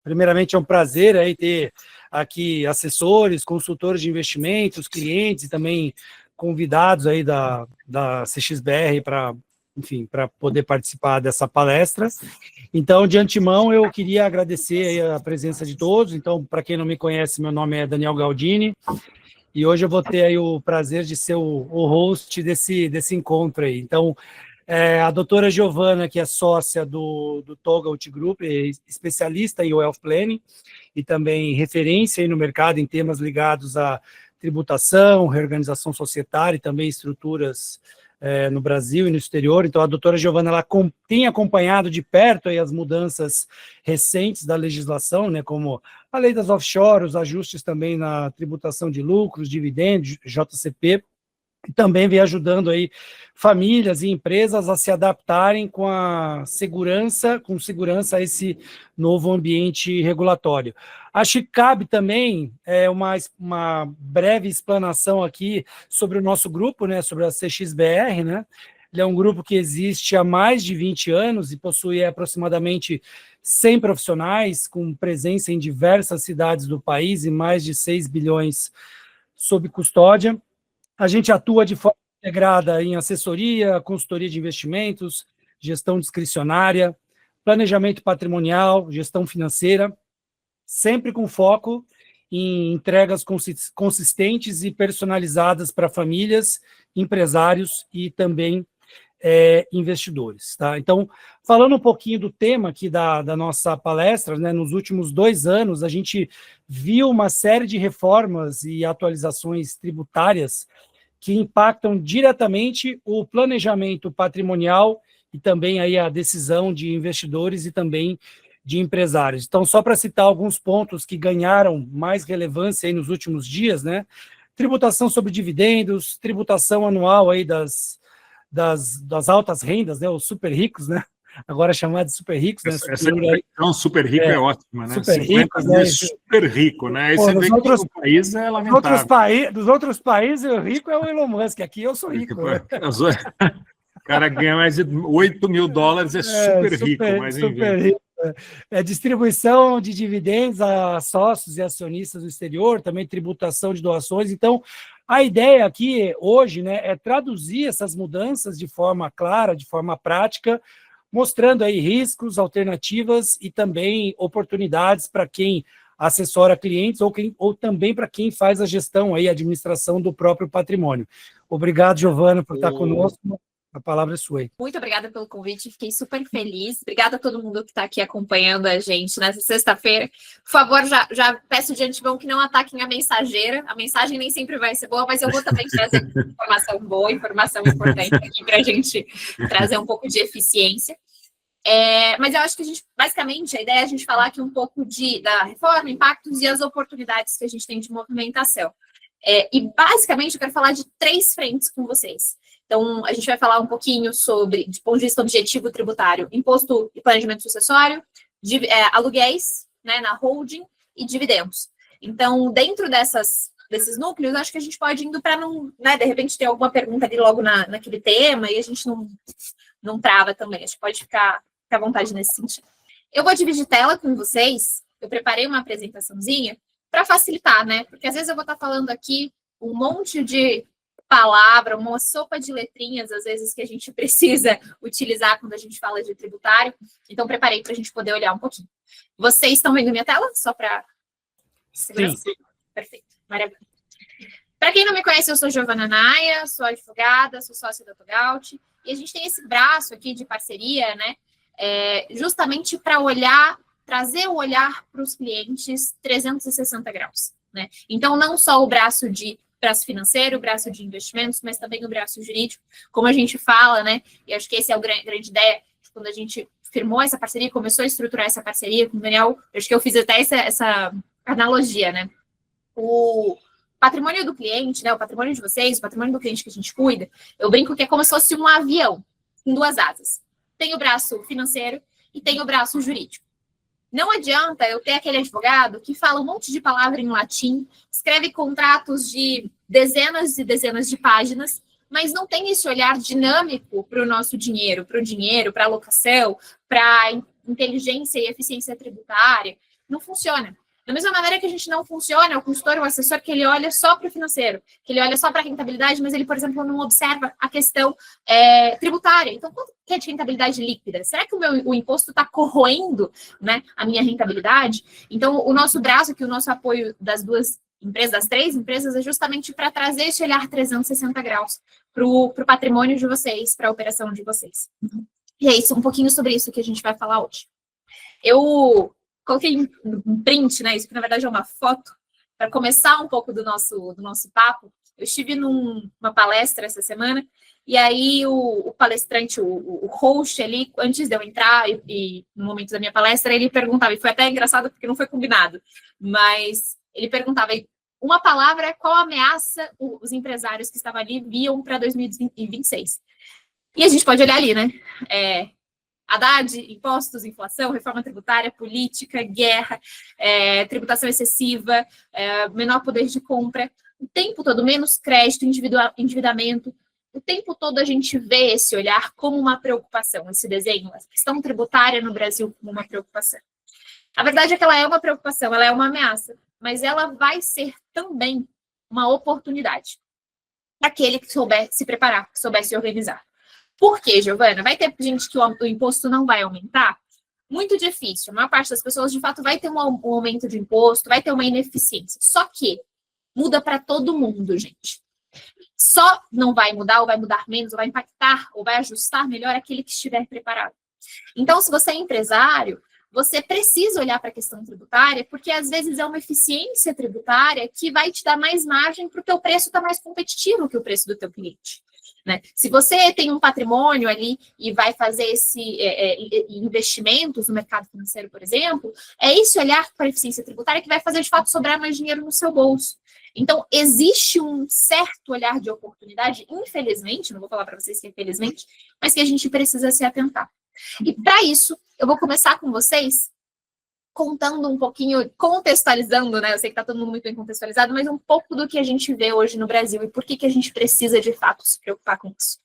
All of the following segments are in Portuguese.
Primeiramente, é um prazer aí ter aqui assessores, consultores de investimentos, clientes e também convidados aí da CXBR para, enfim, para poder participar dessa palestra. Então, de antemão, eu queria agradecer aí a presença de todos. Então, para quem não me conhece, meu nome é Daniel Galdini e hoje eu vou ter aí o prazer de ser o host desse encontro aí. Então, a doutora Giovana, que é sócia do Togalt Group, é especialista em Wealth Planning e também referência aí no mercado em temas ligados à tributação, reorganização societária e também estruturas no Brasil e no exterior. Então, a doutora Giovana ela tem acompanhado de perto aí as mudanças recentes da legislação, né, como a lei das offshore, os ajustes também na tributação de lucros, dividendos, JCP, e também vem ajudando aí famílias e empresas a se adaptarem com segurança a esse novo ambiente regulatório. Acho que cabe também uma breve explanação aqui sobre o nosso grupo, né, sobre a CXBR, né? Ele é um grupo que existe há mais de 20 anos e possui aproximadamente 100 profissionais, com presença em diversas cidades do país e mais de 6 bilhões sob custódia. A gente atua de forma integrada em assessoria, consultoria de investimentos, gestão discricionária, planejamento patrimonial, gestão financeira, sempre com foco em entregas consistentes e personalizadas para famílias, empresários e também investidores. Tá? Então, falando um pouquinho do tema aqui da nossa palestra, né, nos últimos 2 anos, a gente viu uma série de reformas e atualizações tributárias que impactam diretamente o planejamento patrimonial e também aí a decisão de investidores e também de empresários. Então, só para citar alguns pontos que ganharam mais relevância aí nos últimos dias, né? Tributação sobre dividendos, tributação anual aí das altas rendas, né? Os super ricos, né? Agora chamado de super ricos, né? Essa expressão super rico é ótima, né? Super ricos, né? Super rico, né? Aí você vê que no país é lamentável. Dos outros países, o rico é o Elon Musk, aqui eu sou rico. O cara ganha mais de $8 mil, é super rico, mas super rico. Distribuição de dividendos a sócios e acionistas do exterior, também tributação de doações. Então, a ideia aqui hoje, né, é traduzir essas mudanças de forma clara, de forma prática, mostrando aí riscos, alternativas e também oportunidades para quem assessora clientes ou também para quem faz a gestão, aí, a administração do próprio patrimônio. Obrigado, Giovana, por estar conosco. A palavra é sua aí. Muito obrigada pelo convite, fiquei super feliz. Obrigada a todo mundo que está aqui acompanhando a gente nessa sexta-feira. Por favor, já peço de antemão que não ataquem a mensageira. A mensagem nem sempre vai ser boa, mas eu vou também trazer informação boa, informação importante aqui para a gente trazer um pouco de eficiência. Mas eu acho que basicamente, a ideia é a gente falar aqui um pouco da reforma, impactos e as oportunidades que a gente tem de movimentação. E basicamente eu quero falar de 3 frentes com vocês. Então, a gente vai falar um pouquinho sobre, de ponto de vista objetivo tributário, imposto e planejamento sucessório, aluguéis, né, na holding e dividendos. Então, dentro desses núcleos, acho que a gente pode ir indo para não, né, de repente ter alguma pergunta ali logo naquele tema e a gente não trava também. Acho que pode ficar à vontade nesse sentido. Eu vou dividir tela com vocês. Eu preparei uma apresentaçãozinha para facilitar, né? Porque às vezes eu vou estar falando aqui um monte de palavra, uma sopa de letrinhas, às vezes, que a gente precisa utilizar quando a gente fala de tributário. Então, preparei para a gente poder olhar um pouquinho. Vocês estão vendo minha tela? Só para segurança? Sim. Perfeito. Maravilha. Para quem não me conhece, eu sou Giovana Naia, sou advogada, sou sócia da Togalt, e a gente tem esse braço aqui de parceria, né? Justamente para trazer o olhar para os clientes 360 graus, né? Então, não só o braço financeiro, o braço de investimentos, mas também o braço jurídico, como a gente fala, né? E acho que essa é a grande ideia, quando a gente firmou essa parceria, começou a estruturar essa parceria com o Daniel, acho que eu fiz até essa analogia, né? O patrimônio do cliente, né? O patrimônio de vocês, o patrimônio do cliente que a gente cuida, eu brinco que é como se fosse um avião com 2 asas. Tem o braço financeiro e tem o braço jurídico. Não adianta eu ter aquele advogado que fala um monte de palavra em latim, escreve contratos de dezenas e dezenas de páginas, mas não tem esse olhar dinâmico para o nosso dinheiro, para a alocação, para a inteligência e eficiência tributária. Não funciona. Da mesma maneira que a gente não funciona, o consultor, o assessor, que ele olha só para o financeiro, que ele olha só para a rentabilidade, mas ele, por exemplo, não observa a questão tributária. Então, quanto que é de rentabilidade líquida? Será que o imposto está corroendo, né, a minha rentabilidade? Então, o nosso braço aqui, o nosso apoio das duas empresas, das 3 empresas, é justamente para trazer esse olhar 360 graus para o patrimônio de vocês, para a operação de vocês. E é isso, um pouquinho sobre isso que a gente vai falar hoje. Eu coloquei um print, né? Isso que na verdade é uma foto, para começar um pouco do nosso papo. Eu estive numa palestra essa semana, e aí o palestrante, o host ali, antes de eu entrar e no momento da minha palestra, ele perguntava, e foi até engraçado porque não foi combinado, mas ele perguntava uma palavra, qual ameaça os empresários que estavam ali viam para 2026. E a gente pode olhar ali, né? Haddad, impostos, inflação, reforma tributária, política, guerra, tributação excessiva, menor poder de compra, o tempo todo, menos crédito, endividamento, o tempo todo a gente vê esse olhar como uma preocupação, esse desenho, a questão tributária no Brasil como uma preocupação. A verdade é que ela é uma preocupação, ela é uma ameaça, mas ela vai ser também uma oportunidade para aquele que souber se preparar, que souber se organizar. Por quê, Giovana? Vai ter gente que o imposto não vai aumentar? Muito difícil. A maior parte das pessoas, de fato, vai ter um aumento de imposto, vai ter uma ineficiência. Só que muda para todo mundo, gente. Só não vai mudar, ou vai mudar menos, ou vai impactar, ou vai ajustar melhor aquele que estiver preparado. Então, se você é empresário, você precisa olhar para a questão tributária, porque às vezes é uma eficiência tributária que vai te dar mais margem para o teu preço estar mais competitivo que o preço do teu cliente. Né? Se você tem um patrimônio ali e vai fazer investimentos no mercado financeiro, por exemplo, é esse olhar para a eficiência tributária que vai fazer, de fato, sobrar mais dinheiro no seu bolso. Então, existe um certo olhar de oportunidade, infelizmente, não vou falar para vocês que infelizmente, mas que a gente precisa se atentar. E para isso, eu vou começar com vocês contando um pouquinho, contextualizando, né? Eu sei que está todo mundo muito bem contextualizado, mas um pouco do que a gente vê hoje no Brasil e por que a gente precisa, de fato, se preocupar com isso.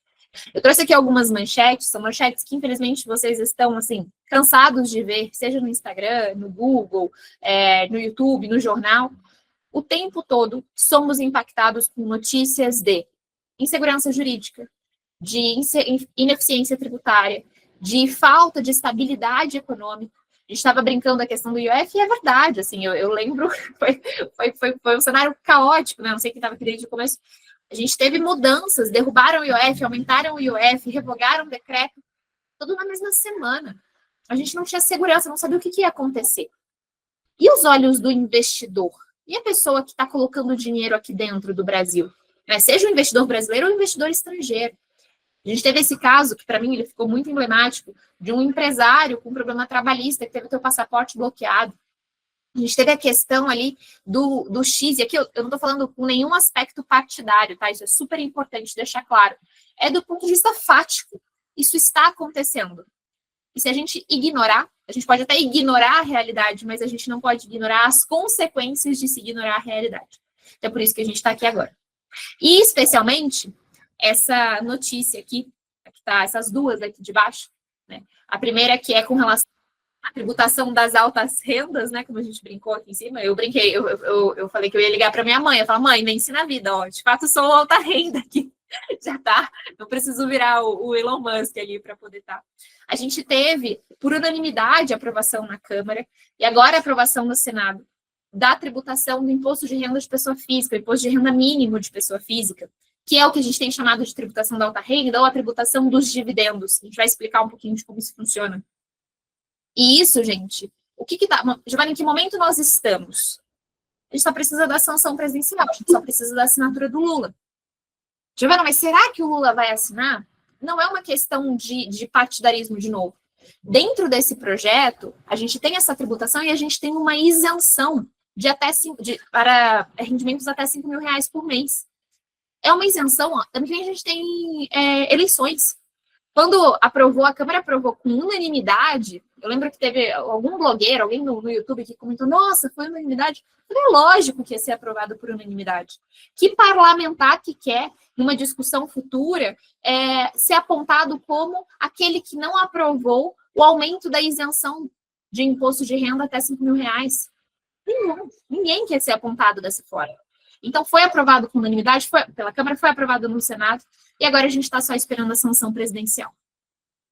Eu trouxe aqui algumas manchetes, são manchetes que, infelizmente, vocês estão, assim, cansados de ver, seja no Instagram, no Google, no YouTube, no jornal. O tempo todo, somos impactados com notícias de insegurança jurídica, de ineficiência tributária, de falta de estabilidade econômica. A gente estava brincando da questão do IOF e é verdade, assim, eu lembro, foi um cenário caótico, né? Não sei quem estava aqui desde o começo. A gente teve mudanças, derrubaram o IOF, aumentaram o IOF, revogaram o decreto, tudo na mesma semana. A gente não tinha segurança, não sabia o que ia acontecer. E os olhos do investidor? E a pessoa que está colocando dinheiro aqui dentro do Brasil? Né? Seja o investidor brasileiro ou o investidor estrangeiro. A gente teve esse caso, que para mim ele ficou muito emblemático, de um empresário com problema trabalhista que teve o seu passaporte bloqueado. A gente teve a questão ali do X, e aqui eu não estou falando com nenhum aspecto partidário, tá? Isso é super importante deixar claro. É do ponto de vista fático. Isso está acontecendo. E se a gente ignorar, a gente pode até ignorar a realidade, mas a gente não pode ignorar as consequências de se ignorar a realidade. Então é por isso que a gente está aqui agora. E especialmente essa notícia aqui, que tá, essas duas aqui de baixo, né? A primeira que é com relação à tributação das altas rendas, né? Como a gente brincou aqui em cima, eu brinquei, eu falei que eu ia ligar para minha mãe, eu falei, mãe, me ensina a vida, ó, de fato sou alta renda aqui, já tá, não preciso virar o Elon Musk ali para poder estar. A gente teve, por unanimidade, a aprovação na Câmara, e agora a aprovação no Senado, da tributação do imposto de renda de pessoa física, o imposto de renda mínimo de pessoa física, que é o que a gente tem chamado de tributação da alta renda ou a tributação dos dividendos. A gente vai explicar um pouquinho de como isso funciona. E isso, gente, o que tá... Giovana, em que momento nós estamos? A gente só precisa da sanção presidencial, a gente só precisa da assinatura do Lula. Giovana, mas será que o Lula vai assinar? Não é uma questão de partidarismo de novo. Dentro desse projeto, a gente tem essa tributação e a gente tem uma isenção para rendimentos até R$5 mil por mês. É uma isenção, ó. Ano que vem a gente tem eleições. Quando a Câmara aprovou com unanimidade, eu lembro que teve algum blogueiro, alguém no YouTube que comentou, nossa, foi unanimidade. É lógico que ia ser aprovado por unanimidade. Que parlamentar que quer, numa discussão futura, ser apontado como aquele que não aprovou o aumento da isenção de imposto de renda até R$5.000. Ninguém quer ser apontado dessa forma. Então, foi aprovado com unanimidade pela Câmara, foi aprovado no Senado, e agora a gente está só esperando a sanção presidencial.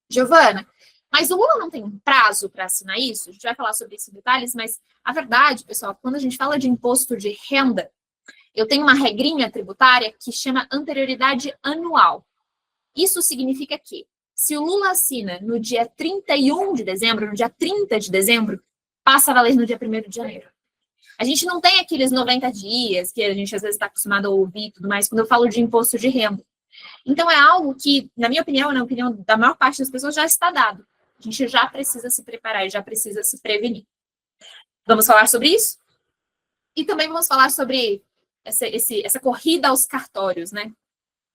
Giovana, mas o Lula não tem um prazo para assinar isso? A gente vai falar sobre isso em detalhes, mas a verdade, pessoal, quando a gente fala de imposto de renda, eu tenho uma regrinha tributária que chama anterioridade anual. Isso significa que, se o Lula assina no dia 31 de dezembro, no dia 30 de dezembro, passa a valer no dia 1º de janeiro. A gente não tem aqueles 90 dias que a gente às vezes está acostumado a ouvir e tudo mais, quando eu falo de imposto de renda. Então, é algo que, na minha opinião, na opinião da maior parte das pessoas, já está dado. A gente já precisa se preparar e já precisa se prevenir. Vamos falar sobre isso? E também vamos falar sobre essa corrida aos cartórios, né?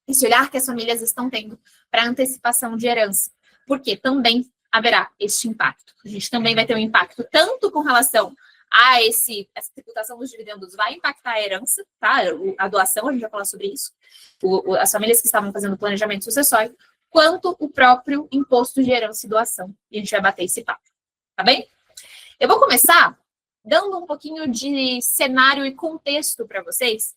Esse olhar que as famílias estão tendo para antecipação de herança. Porque também haverá este impacto. A gente também vai ter um impacto tanto com relação a essa tributação dos dividendos vai impactar a herança, tá? A doação, a gente vai falar sobre isso. As famílias que estavam fazendo planejamento sucessório, quanto o próprio imposto de herança e doação. E a gente vai bater esse papo, tá bem? Eu vou começar dando um pouquinho de cenário e contexto para vocês,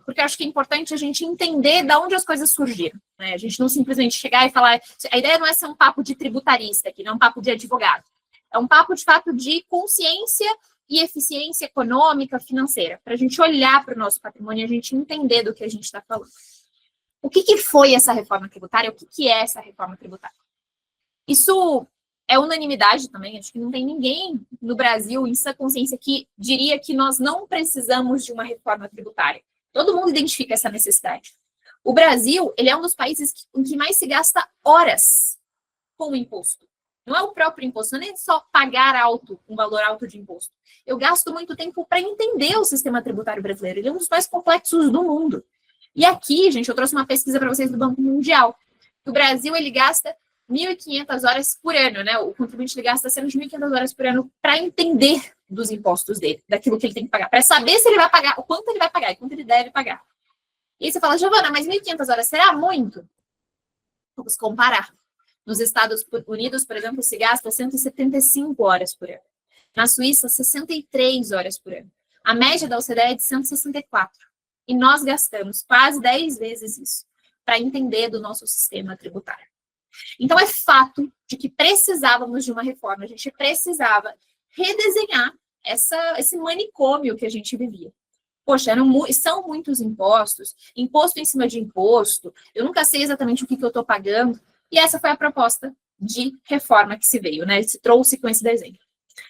porque eu acho que é importante a gente entender de onde as coisas surgiram, né? A gente não simplesmente chegar e falar... A ideia não é ser um papo de tributarista aqui, não é um papo de advogado. É um papo, de fato, de consciência e eficiência econômica, financeira, para a gente olhar para o nosso patrimônio e a gente entender do que a gente está falando. O que foi essa reforma tributária? O que é essa reforma tributária? Isso é unanimidade também, acho que não tem ninguém no Brasil, em sua consciência, que diria que nós não precisamos de uma reforma tributária. Todo mundo identifica essa necessidade. O Brasil, ele é um dos países em que mais se gasta horas com o imposto. Não é o próprio imposto, não é nem só pagar alto, um valor alto de imposto. Eu gasto muito tempo para entender o sistema tributário brasileiro. Ele é um dos mais complexos do mundo. E aqui, gente, eu trouxe uma pesquisa para vocês do Banco Mundial. O Brasil, ele gasta 1.500 horas por ano, né? O contribuinte ele gasta cerca de 1.500 horas por ano para entender dos impostos dele, daquilo que ele tem que pagar, para saber se ele vai pagar, o quanto ele vai pagar e quanto ele deve pagar. E aí você fala, Giovana, mas 1.500 horas será muito? Vamos comparar. Nos Estados Unidos, por exemplo, se gasta 175 horas por ano. Na Suíça, 63 horas por ano. A média da OCDE é de 164. E nós gastamos quase 10 vezes isso para entender do nosso sistema tributário. Então, é fato de que precisávamos de uma reforma. A gente precisava redesenhar esse manicômio que a gente vivia. Poxa, são muitos impostos, imposto em cima de imposto, eu nunca sei exatamente o que eu estou pagando. E essa foi a proposta de reforma que se veio, né? Se trouxe com esse desenho.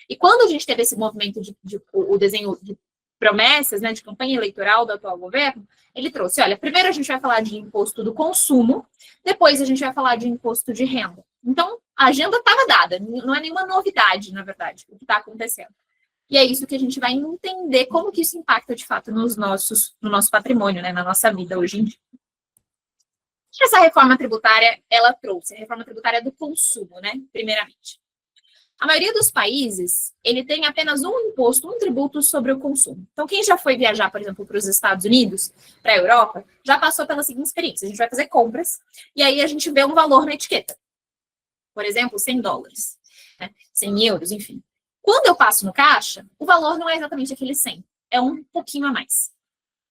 E quando a gente teve esse movimento o desenho de promessas, né, de campanha eleitoral do atual governo, ele trouxe, olha, primeiro a gente vai falar de imposto do consumo, depois a gente vai falar de imposto de renda. Então, a agenda estava dada, não é nenhuma novidade, na verdade, o que está acontecendo. E é isso que a gente vai entender como que isso impacta, de fato, no nosso patrimônio, né, na nossa vida hoje em dia. O que essa reforma tributária, ela trouxe? A reforma tributária do consumo, né, primeiramente. A maioria dos países, ele tem apenas um imposto, um tributo sobre o consumo. Então, quem já foi viajar, por exemplo, para os Estados Unidos, para a Europa, já passou pela seguinte experiência. A gente vai fazer compras, e aí a gente vê um valor na etiqueta. Por exemplo, $100, né? 100 euros, enfim. Quando eu passo no caixa, o valor não é exatamente aquele 100, é um pouquinho a mais.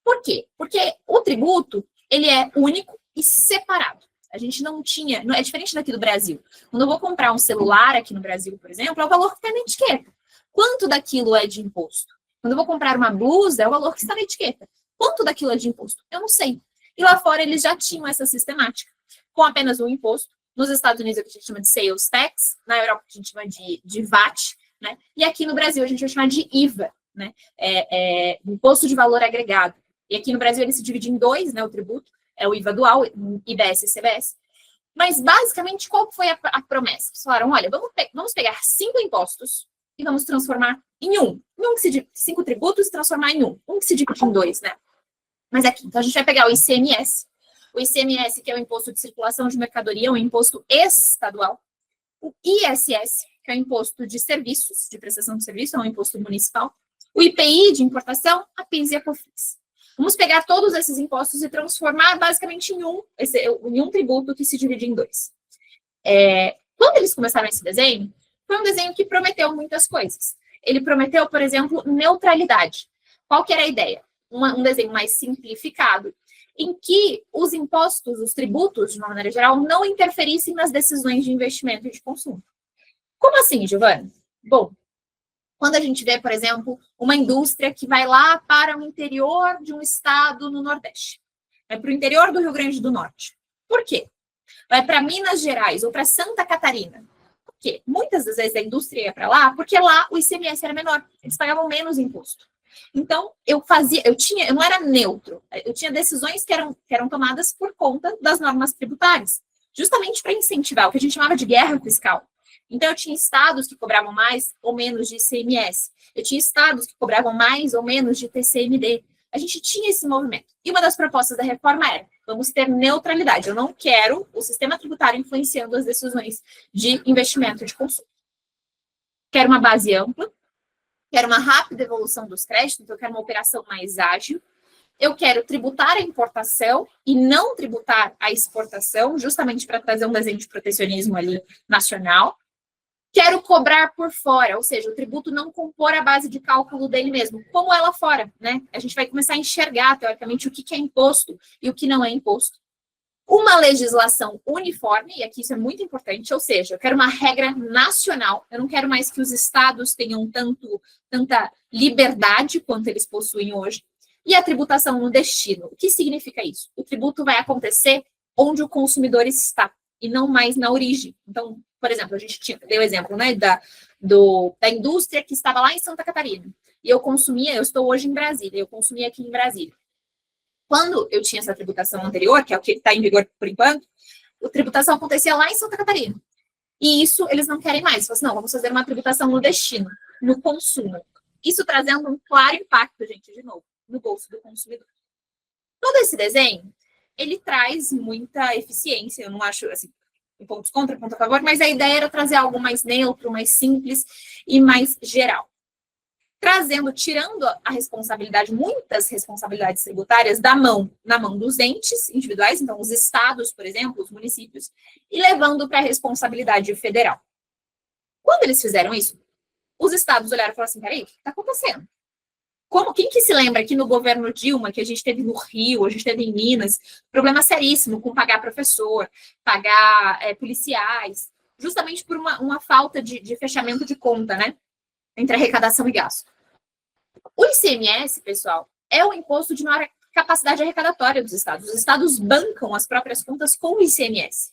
Por quê? Porque o tributo, ele é único e separado. A gente não tinha, é diferente daqui do Brasil. Quando eu vou comprar um celular aqui no Brasil, por exemplo, é o valor que está na etiqueta. Quanto daquilo é de imposto? Quando eu vou comprar uma blusa, é o valor que está na etiqueta. Quanto daquilo é de imposto? Eu não sei. E lá fora eles já tinham essa sistemática, com apenas um imposto. Nos Estados Unidos, é o que a gente chama de sales tax. Na Europa, a gente chama de VAT. Né? E aqui no Brasil, a gente vai chamar de IVA, né? Imposto de valor agregado. E aqui no Brasil, ele se divide em dois, né, o tributo. É o IVA dual, IBS e CBS. Mas, basicamente, qual foi a promessa? Eles falaram, olha, vamos pegar 5 impostos e vamos transformar em um. 5 tributos e transformar em um. Um que se divide em 2, né? Mas aqui, então a gente vai pegar o ICMS. O ICMS, que é o Imposto de Circulação de Mercadoria, um imposto estadual. O ISS, que é o Imposto de Serviços, de Prestação de Serviço, é um imposto municipal. O IPI, de Importação, a PIS e a COFINS. Vamos pegar todos esses impostos e transformar basicamente em um tributo que se divide em 2. Quando eles começaram esse desenho, foi um desenho que prometeu muitas coisas. Ele prometeu, por exemplo, neutralidade. Qual que era a ideia? Um desenho mais simplificado, em que os impostos, os tributos, de uma maneira geral, não interferissem nas decisões de investimento e de consumo. Como assim, Giovana? Bom, quando a gente vê, por exemplo, uma indústria que vai lá para o interior de um estado no Nordeste, vai para o interior do Rio Grande do Norte. Por quê? Vai para Minas Gerais ou para Santa Catarina. Por quê? Muitas das vezes a indústria ia para lá porque lá o ICMS era menor, eles pagavam menos imposto. Então, eu não era neutro, eu tinha decisões que eram tomadas por conta das normas tributárias, justamente para incentivar o que a gente chamava de guerra fiscal. Então, eu tinha estados que cobravam mais ou menos de ICMS, eu tinha estados que cobravam mais ou menos de TCMD. A gente tinha esse movimento. E uma das propostas da reforma era: vamos ter neutralidade. Eu não quero o sistema tributário influenciando as decisões de investimento e de consumo. Quero uma base ampla, quero uma rápida evolução dos créditos, então eu quero uma operação mais ágil. Eu quero tributar a importação e não tributar a exportação, justamente para trazer um desenho de protecionismo ali nacional. Quero cobrar por fora, ou seja, o tributo não compor a base de cálculo dele mesmo, como ela fora, né? A gente vai começar a enxergar, teoricamente, o que é imposto e o que não é imposto. Uma legislação uniforme, e aqui isso é muito importante, ou seja, eu quero uma regra nacional, eu não quero mais que os estados tenham tanta liberdade quanto eles possuem hoje. E a tributação no destino. O que significa isso? O tributo vai acontecer onde o consumidor está, e não mais na origem. Então, por exemplo, a gente deu o exemplo, né, da indústria que estava lá em Santa Catarina. E eu estou hoje em Brasília, eu consumia aqui em Brasília. Quando eu tinha essa tributação anterior, que é o que está em vigor por enquanto, a tributação acontecia lá em Santa Catarina. E isso eles não querem mais. Falam assim, não, vamos fazer uma tributação no destino, no consumo. Isso trazendo um claro impacto, gente, de novo, no bolso do consumidor. Todo esse desenho, ele traz muita eficiência, eu não acho, assim, pontos contra, pontos a favor, mas a ideia era trazer algo mais neutro, mais simples e mais geral. Tirando a responsabilidade, muitas responsabilidades tributárias na mão dos entes individuais, então os estados, por exemplo, os municípios, e levando para a responsabilidade federal. Quando eles fizeram isso, os estados olharam e falaram assim, peraí, o que está acontecendo? Quem que se lembra que no governo Dilma, que a gente teve no Rio, a gente teve em Minas, problema seríssimo com pagar professor, pagar policiais, justamente por uma falta de fechamento de conta, né? Entre arrecadação e gasto. O ICMS, pessoal, é o imposto de maior capacidade arrecadatória dos estados. Os estados bancam as próprias contas com o ICMS.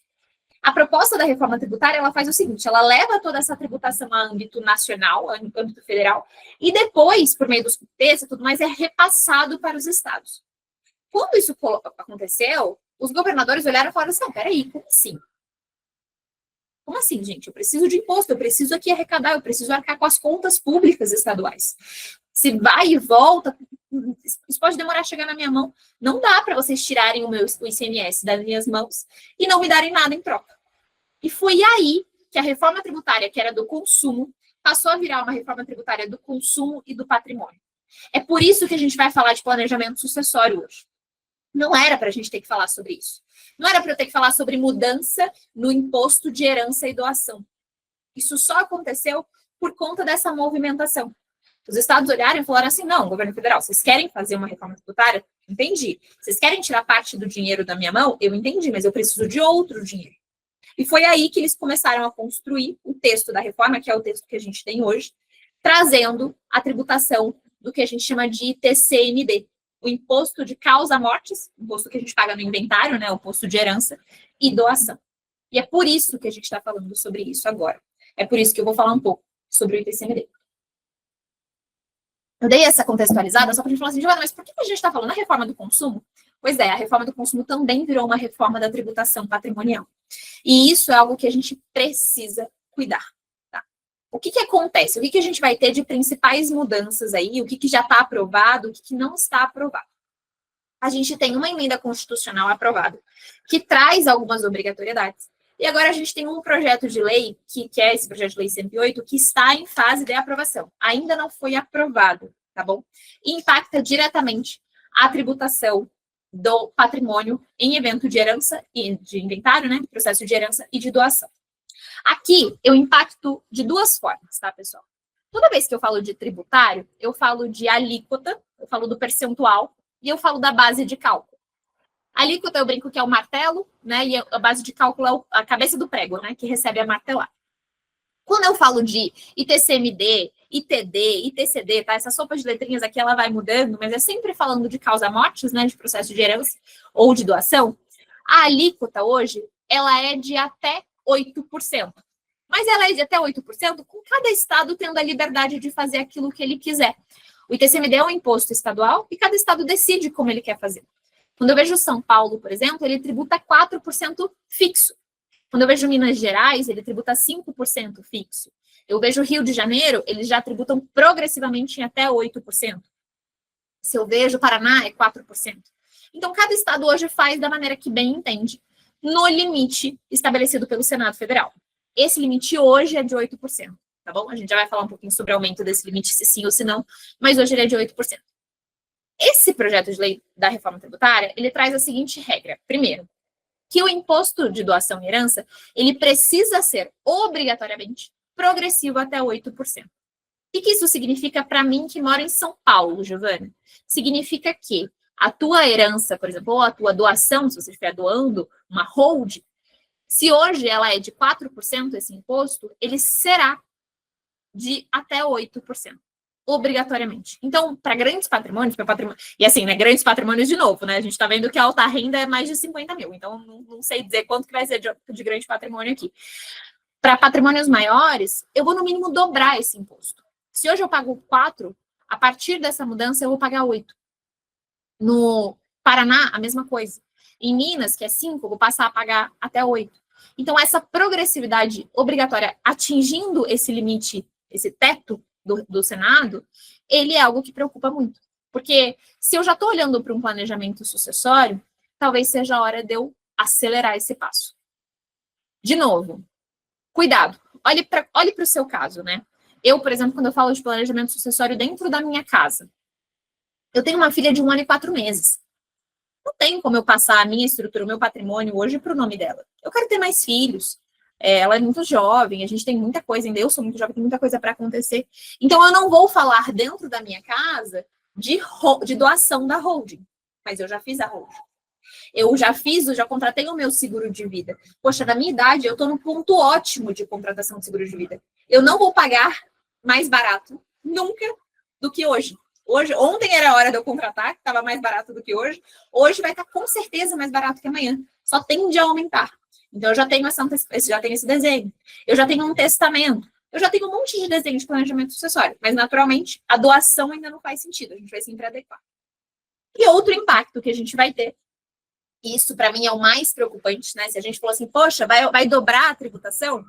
A proposta da reforma tributária, ela faz o seguinte, ela leva toda essa tributação a âmbito nacional, a âmbito federal, e depois, por meio dos comitês e tudo mais, é repassado para os estados. Quando isso aconteceu, os governadores olharam e falaram assim, não, peraí, como assim? Como assim, gente? Eu preciso de imposto, eu preciso aqui arrecadar, eu preciso arcar com as contas públicas estaduais. Se vai e volta, isso pode demorar a chegar na minha mão. Não dá para vocês tirarem o ICMS das minhas mãos e não me darem nada em troca. E foi aí que a reforma tributária, que era do consumo, passou a virar uma reforma tributária do consumo e do patrimônio. É por isso que a gente vai falar de planejamento sucessório hoje. Não era para a gente ter que falar sobre isso. Não era para eu ter que falar sobre mudança no imposto de herança e doação. Isso só aconteceu por conta dessa movimentação. Os estados olharam e falaram assim, não, governo federal, vocês querem fazer uma reforma tributária? Entendi. Vocês querem tirar parte do dinheiro da minha mão? Eu entendi, mas eu preciso de outro dinheiro. E foi aí que eles começaram a construir o texto da reforma, que é o texto que a gente tem hoje, trazendo a tributação do que a gente chama de TCMD, o imposto de causa-mortes, imposto que a gente paga no inventário, né, o imposto de herança e doação. E é por isso que a gente está falando sobre isso agora. É por isso que eu vou falar um pouco sobre o ITCMD. Eu dei essa contextualizada só para a gente falar assim, Giovana, mas por que a gente está falando da reforma do consumo? Pois é, a reforma do consumo também virou uma reforma da tributação patrimonial. E isso é algo que a gente precisa cuidar. Tá? O que acontece? O que a gente vai ter de principais mudanças aí? O que já está aprovado? O que não está aprovado? A gente tem uma emenda constitucional aprovada que traz algumas obrigatoriedades. E agora a gente tem um projeto de lei, que é esse projeto de lei 108, que está em fase de aprovação. Ainda não foi aprovado, tá bom? E impacta diretamente a tributação do patrimônio em evento de herança e de inventário, né? Processo de herança e de doação. Aqui, eu impacto de duas formas, tá, pessoal? Toda vez que eu falo de tributário, eu falo de alíquota, eu falo do percentual e eu falo da base de cálculo. A alíquota eu brinco que é o martelo, né? E a base de cálculo é a cabeça do prego, né? Que recebe a martelada. Quando eu falo de ITCMD, ITD, ITCD, tá? Essa sopa de letrinhas aqui, ela vai mudando, mas é sempre falando de causa-mortes, né? De processo de herança ou de doação. A alíquota hoje, ela é de até 8%. Mas ela é de até 8%, com cada estado tendo a liberdade de fazer aquilo que ele quiser. O ITCMD é um imposto estadual e cada estado decide como ele quer fazer. Quando eu vejo São Paulo, por exemplo, ele tributa 4% fixo. Quando eu vejo Minas Gerais, ele tributa 5% fixo. Eu vejo Rio de Janeiro, eles já tributam progressivamente em até 8%. Se eu vejo Paraná, é 4%. Então, cada estado hoje faz da maneira que bem entende, no limite estabelecido pelo Senado Federal. Esse limite hoje é de 8%, tá bom? A gente já vai falar um pouquinho sobre o aumento desse limite, se sim ou se não, mas hoje ele é de 8%. Esse projeto de lei da reforma tributária, ele traz a seguinte regra. Primeiro, que o imposto de doação e herança, ele precisa ser obrigatoriamente progressivo até 8%. O que isso significa para mim que moro em São Paulo, Giovana? Significa que a tua herança, por exemplo, ou a tua doação, se você estiver doando uma hold, se hoje ela é de 4% esse imposto, ele será de até 8%. Obrigatoriamente. Então, para grandes patrimônios, e assim, né, grandes patrimônios de novo, né, a gente está vendo que a alta renda é mais de 50 mil, então não sei dizer quanto que vai ser de grande patrimônio aqui. Para patrimônios maiores, eu vou no mínimo dobrar esse imposto. Se hoje eu pago 4, a partir dessa mudança eu vou pagar 8. No Paraná, a mesma coisa. Em Minas, que é 5, eu vou passar a pagar até 8. Então, essa progressividade obrigatória atingindo esse limite, esse teto, do Senado, ele é algo que preocupa muito. Porque se eu já estou olhando para um planejamento sucessório, talvez seja a hora de eu acelerar esse passo. De novo, cuidado. Olhe para o seu caso, né? Eu, por exemplo, quando eu falo de planejamento sucessório dentro da minha casa, eu tenho uma filha de 1 ano e 4 meses. Não tem como eu passar a minha estrutura, o meu patrimônio hoje para o nome dela. Eu quero ter mais filhos. Ela é muito jovem, a gente tem muita coisa ainda, eu sou muito jovem, tem muita coisa para acontecer. Então, eu não vou falar dentro da minha casa de doação da holding, mas eu já fiz a holding. Eu já contratei o meu seguro de vida. Poxa, na minha idade, eu estou no ponto ótimo de contratação de seguro de vida. Eu não vou pagar mais barato, nunca, do que hoje. Ontem era a hora de eu contratar, que estava mais barato do que hoje. Hoje vai estar com certeza mais barato que amanhã. Só tende a aumentar. Então, eu já tenho esse desenho. Eu já tenho um testamento. Eu já tenho um monte de desenho de planejamento sucessório. Mas, naturalmente, a doação ainda não faz sentido. A gente vai sempre adequar. E outro impacto que a gente vai ter, e isso, para mim, é o mais preocupante, né? Se a gente falou assim, poxa, vai dobrar a tributação?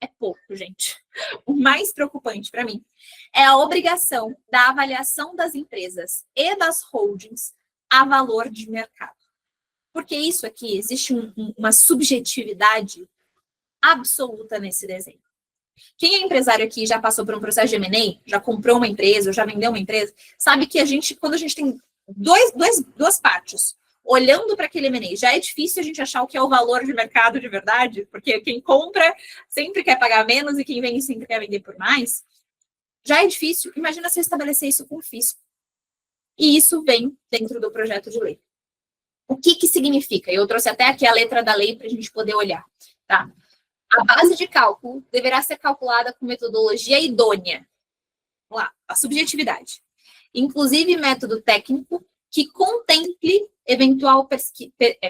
É pouco, gente. O mais preocupante, para mim, é a obrigação da avaliação das empresas e das holdings a valor de mercado. Porque isso aqui, existe uma subjetividade absoluta nesse desenho. Quem é empresário aqui já passou por um processo de M&A, já comprou uma empresa, já vendeu uma empresa, sabe que quando a gente tem duas partes, olhando para aquele M&A, já é difícil a gente achar o que é o valor de mercado de verdade, porque quem compra sempre quer pagar menos e quem vende sempre quer vender por mais. Já é difícil. Imagina se eu estabelecer isso com o fisco. E isso vem dentro do projeto de lei. O que significa? Eu trouxe até aqui a letra da lei para a gente poder olhar, tá? A base de cálculo deverá ser calculada com metodologia idônea. Vamos lá, a subjetividade. Inclusive método técnico que contemple eventual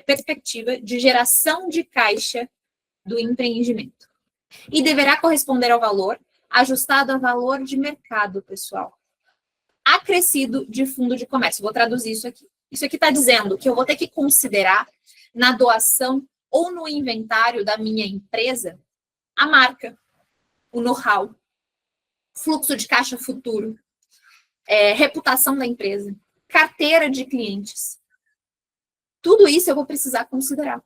perspectiva de geração de caixa do empreendimento. E deverá corresponder ao valor ajustado a valor de mercado, pessoal. Acrescido de fundo de comércio. Vou traduzir isso aqui. Isso aqui está dizendo que eu vou ter que considerar na doação ou no inventário da minha empresa a marca, o know-how, fluxo de caixa futuro, reputação da empresa, carteira de clientes. Tudo isso eu vou precisar considerar.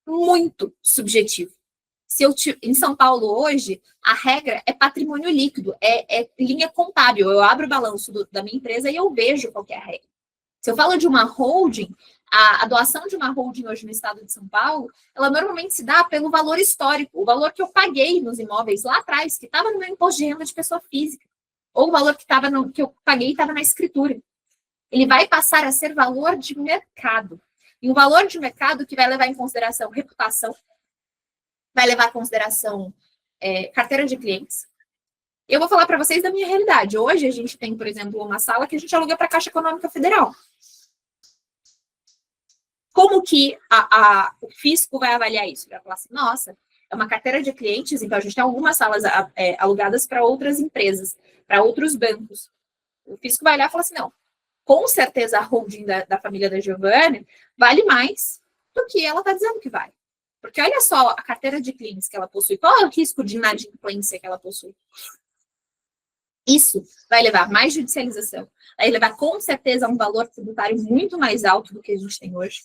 Muito subjetivo. Em São Paulo hoje, a regra é patrimônio líquido, é linha contábil. Eu abro o balanço da minha empresa e eu vejo qual que é a regra. Se eu falo de uma holding, a doação de uma holding hoje no estado de São Paulo, ela normalmente se dá pelo valor histórico, o valor que eu paguei nos imóveis lá atrás, que estava no meu imposto de renda de pessoa física, ou o valor que eu paguei estava na escritura. Ele vai passar a ser valor de mercado. E um valor de mercado que vai levar em consideração reputação, vai levar em consideração carteira de clientes. Eu vou falar para vocês da minha realidade. Hoje a gente tem, por exemplo, uma sala que a gente aluga para a Caixa Econômica Federal. Como que o fisco vai avaliar isso? Vai falar assim, nossa, é uma carteira de clientes, então a gente tem algumas salas alugadas para outras empresas, para outros bancos. O fisco vai olhar e falar assim, não, com certeza a holding da família da Giovanna vale mais do que ela está dizendo que vale. Porque olha só a carteira de clientes que ela possui, qual é o risco de inadimplência que ela possui? Isso vai levar mais judicialização, vai levar com certeza a um valor tributário muito mais alto do que a gente tem hoje.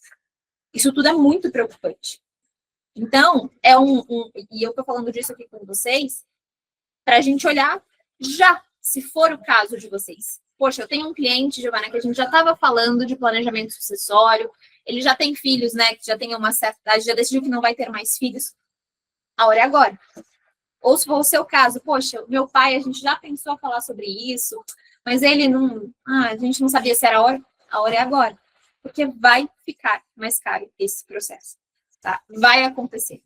Isso tudo é muito preocupante. Então, e eu estou falando disso aqui com vocês, para a gente olhar já, se for o caso de vocês. Poxa, eu tenho um cliente, Giovana, que a gente já estava falando de planejamento sucessório, ele já tem filhos, né, que já tem uma certa idade, já decidiu que não vai ter mais filhos. A hora é agora. Ou se for o seu caso, poxa, meu pai, a gente já pensou a falar sobre isso, mas ele não... a gente não sabia se era a hora é agora. Porque vai ficar mais caro esse processo, tá? Vai acontecer.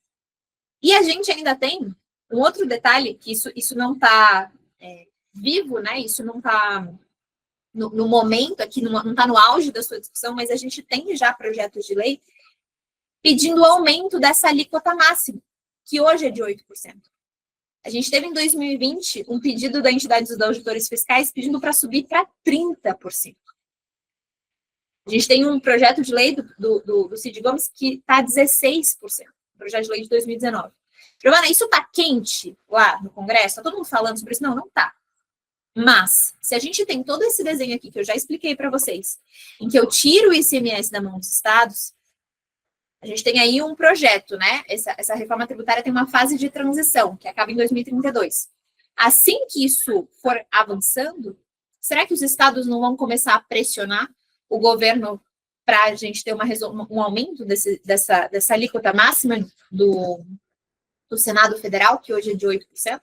E a gente ainda tem um outro detalhe, que isso não está vivo, né? Isso não está no momento aqui, não está no auge da sua discussão, mas a gente tem já projetos de lei pedindo o aumento dessa alíquota máxima, que hoje é de 8%. A gente teve em 2020 um pedido da entidade dos auditores fiscais pedindo para subir para 30%. A gente tem um projeto de lei do Cid Gomes que está a 16%, projeto de lei de 2019. Giovana, isso está quente lá no Congresso? Está todo mundo falando sobre isso? Não, não está. Mas, se a gente tem todo esse desenho aqui, que eu já expliquei para vocês, em que eu tiro o ICMS da mão dos estados, a gente tem aí um projeto, né? Essa reforma tributária tem uma fase de transição, que acaba em 2032. Assim que isso for avançando, será que os estados não vão começar a pressionar o governo para a gente ter um aumento dessa alíquota máxima do Senado Federal, que hoje é de 8%?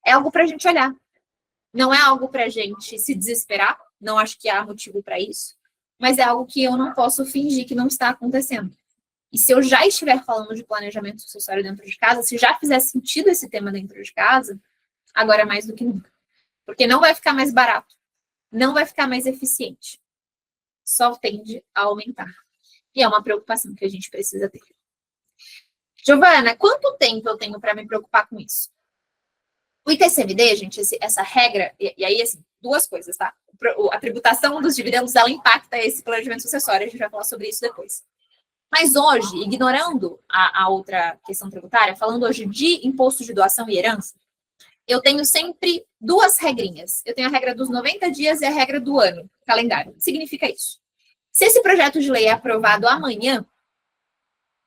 É algo para a gente olhar. Não é algo para a gente se desesperar, não acho que há motivo para isso, mas é algo que eu não posso fingir que não está acontecendo. E se eu já estiver falando de planejamento sucessório dentro de casa, se já fizer sentido esse tema dentro de casa, agora é mais do que nunca. Porque não vai ficar mais barato, não vai ficar mais eficiente. Só tende a aumentar. E é uma preocupação que a gente precisa ter. Giovana, quanto tempo eu tenho para me preocupar com isso? O ITCMD, gente, essa regra, e aí, assim, duas coisas, tá? A tributação dos dividendos, ela impacta esse planejamento sucessório, a gente vai falar sobre isso depois. Mas hoje, ignorando a outra questão tributária, falando hoje de imposto de doação e herança, eu tenho sempre duas regrinhas. Eu tenho a regra dos 90 dias e a regra do ano, calendário. Significa isso. Se esse projeto de lei é aprovado amanhã,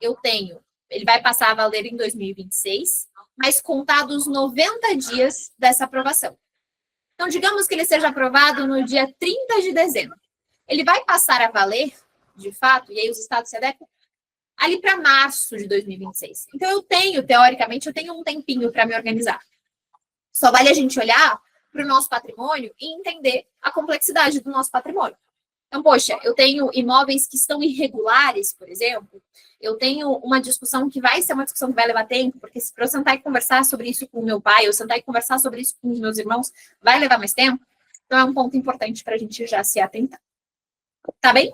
ele vai passar a valer em 2026, mas contados 90 dias dessa aprovação. Então, digamos que ele seja aprovado no dia 30 de dezembro. Ele vai passar a valer, de fato, e aí os estados se adequam, ali para março de 2026. Então, teoricamente, eu tenho um tempinho para me organizar. Só vale a gente olhar para o nosso patrimônio e entender a complexidade do nosso patrimônio. Então, poxa, eu tenho imóveis que estão irregulares, por exemplo, eu tenho uma discussão que vai ser uma discussão que vai levar tempo, porque se eu sentar e conversar sobre isso com o meu pai, ou sentar e conversar sobre isso com os meus irmãos, vai levar mais tempo. Então, é um ponto importante para a gente já se atentar. Tá bem?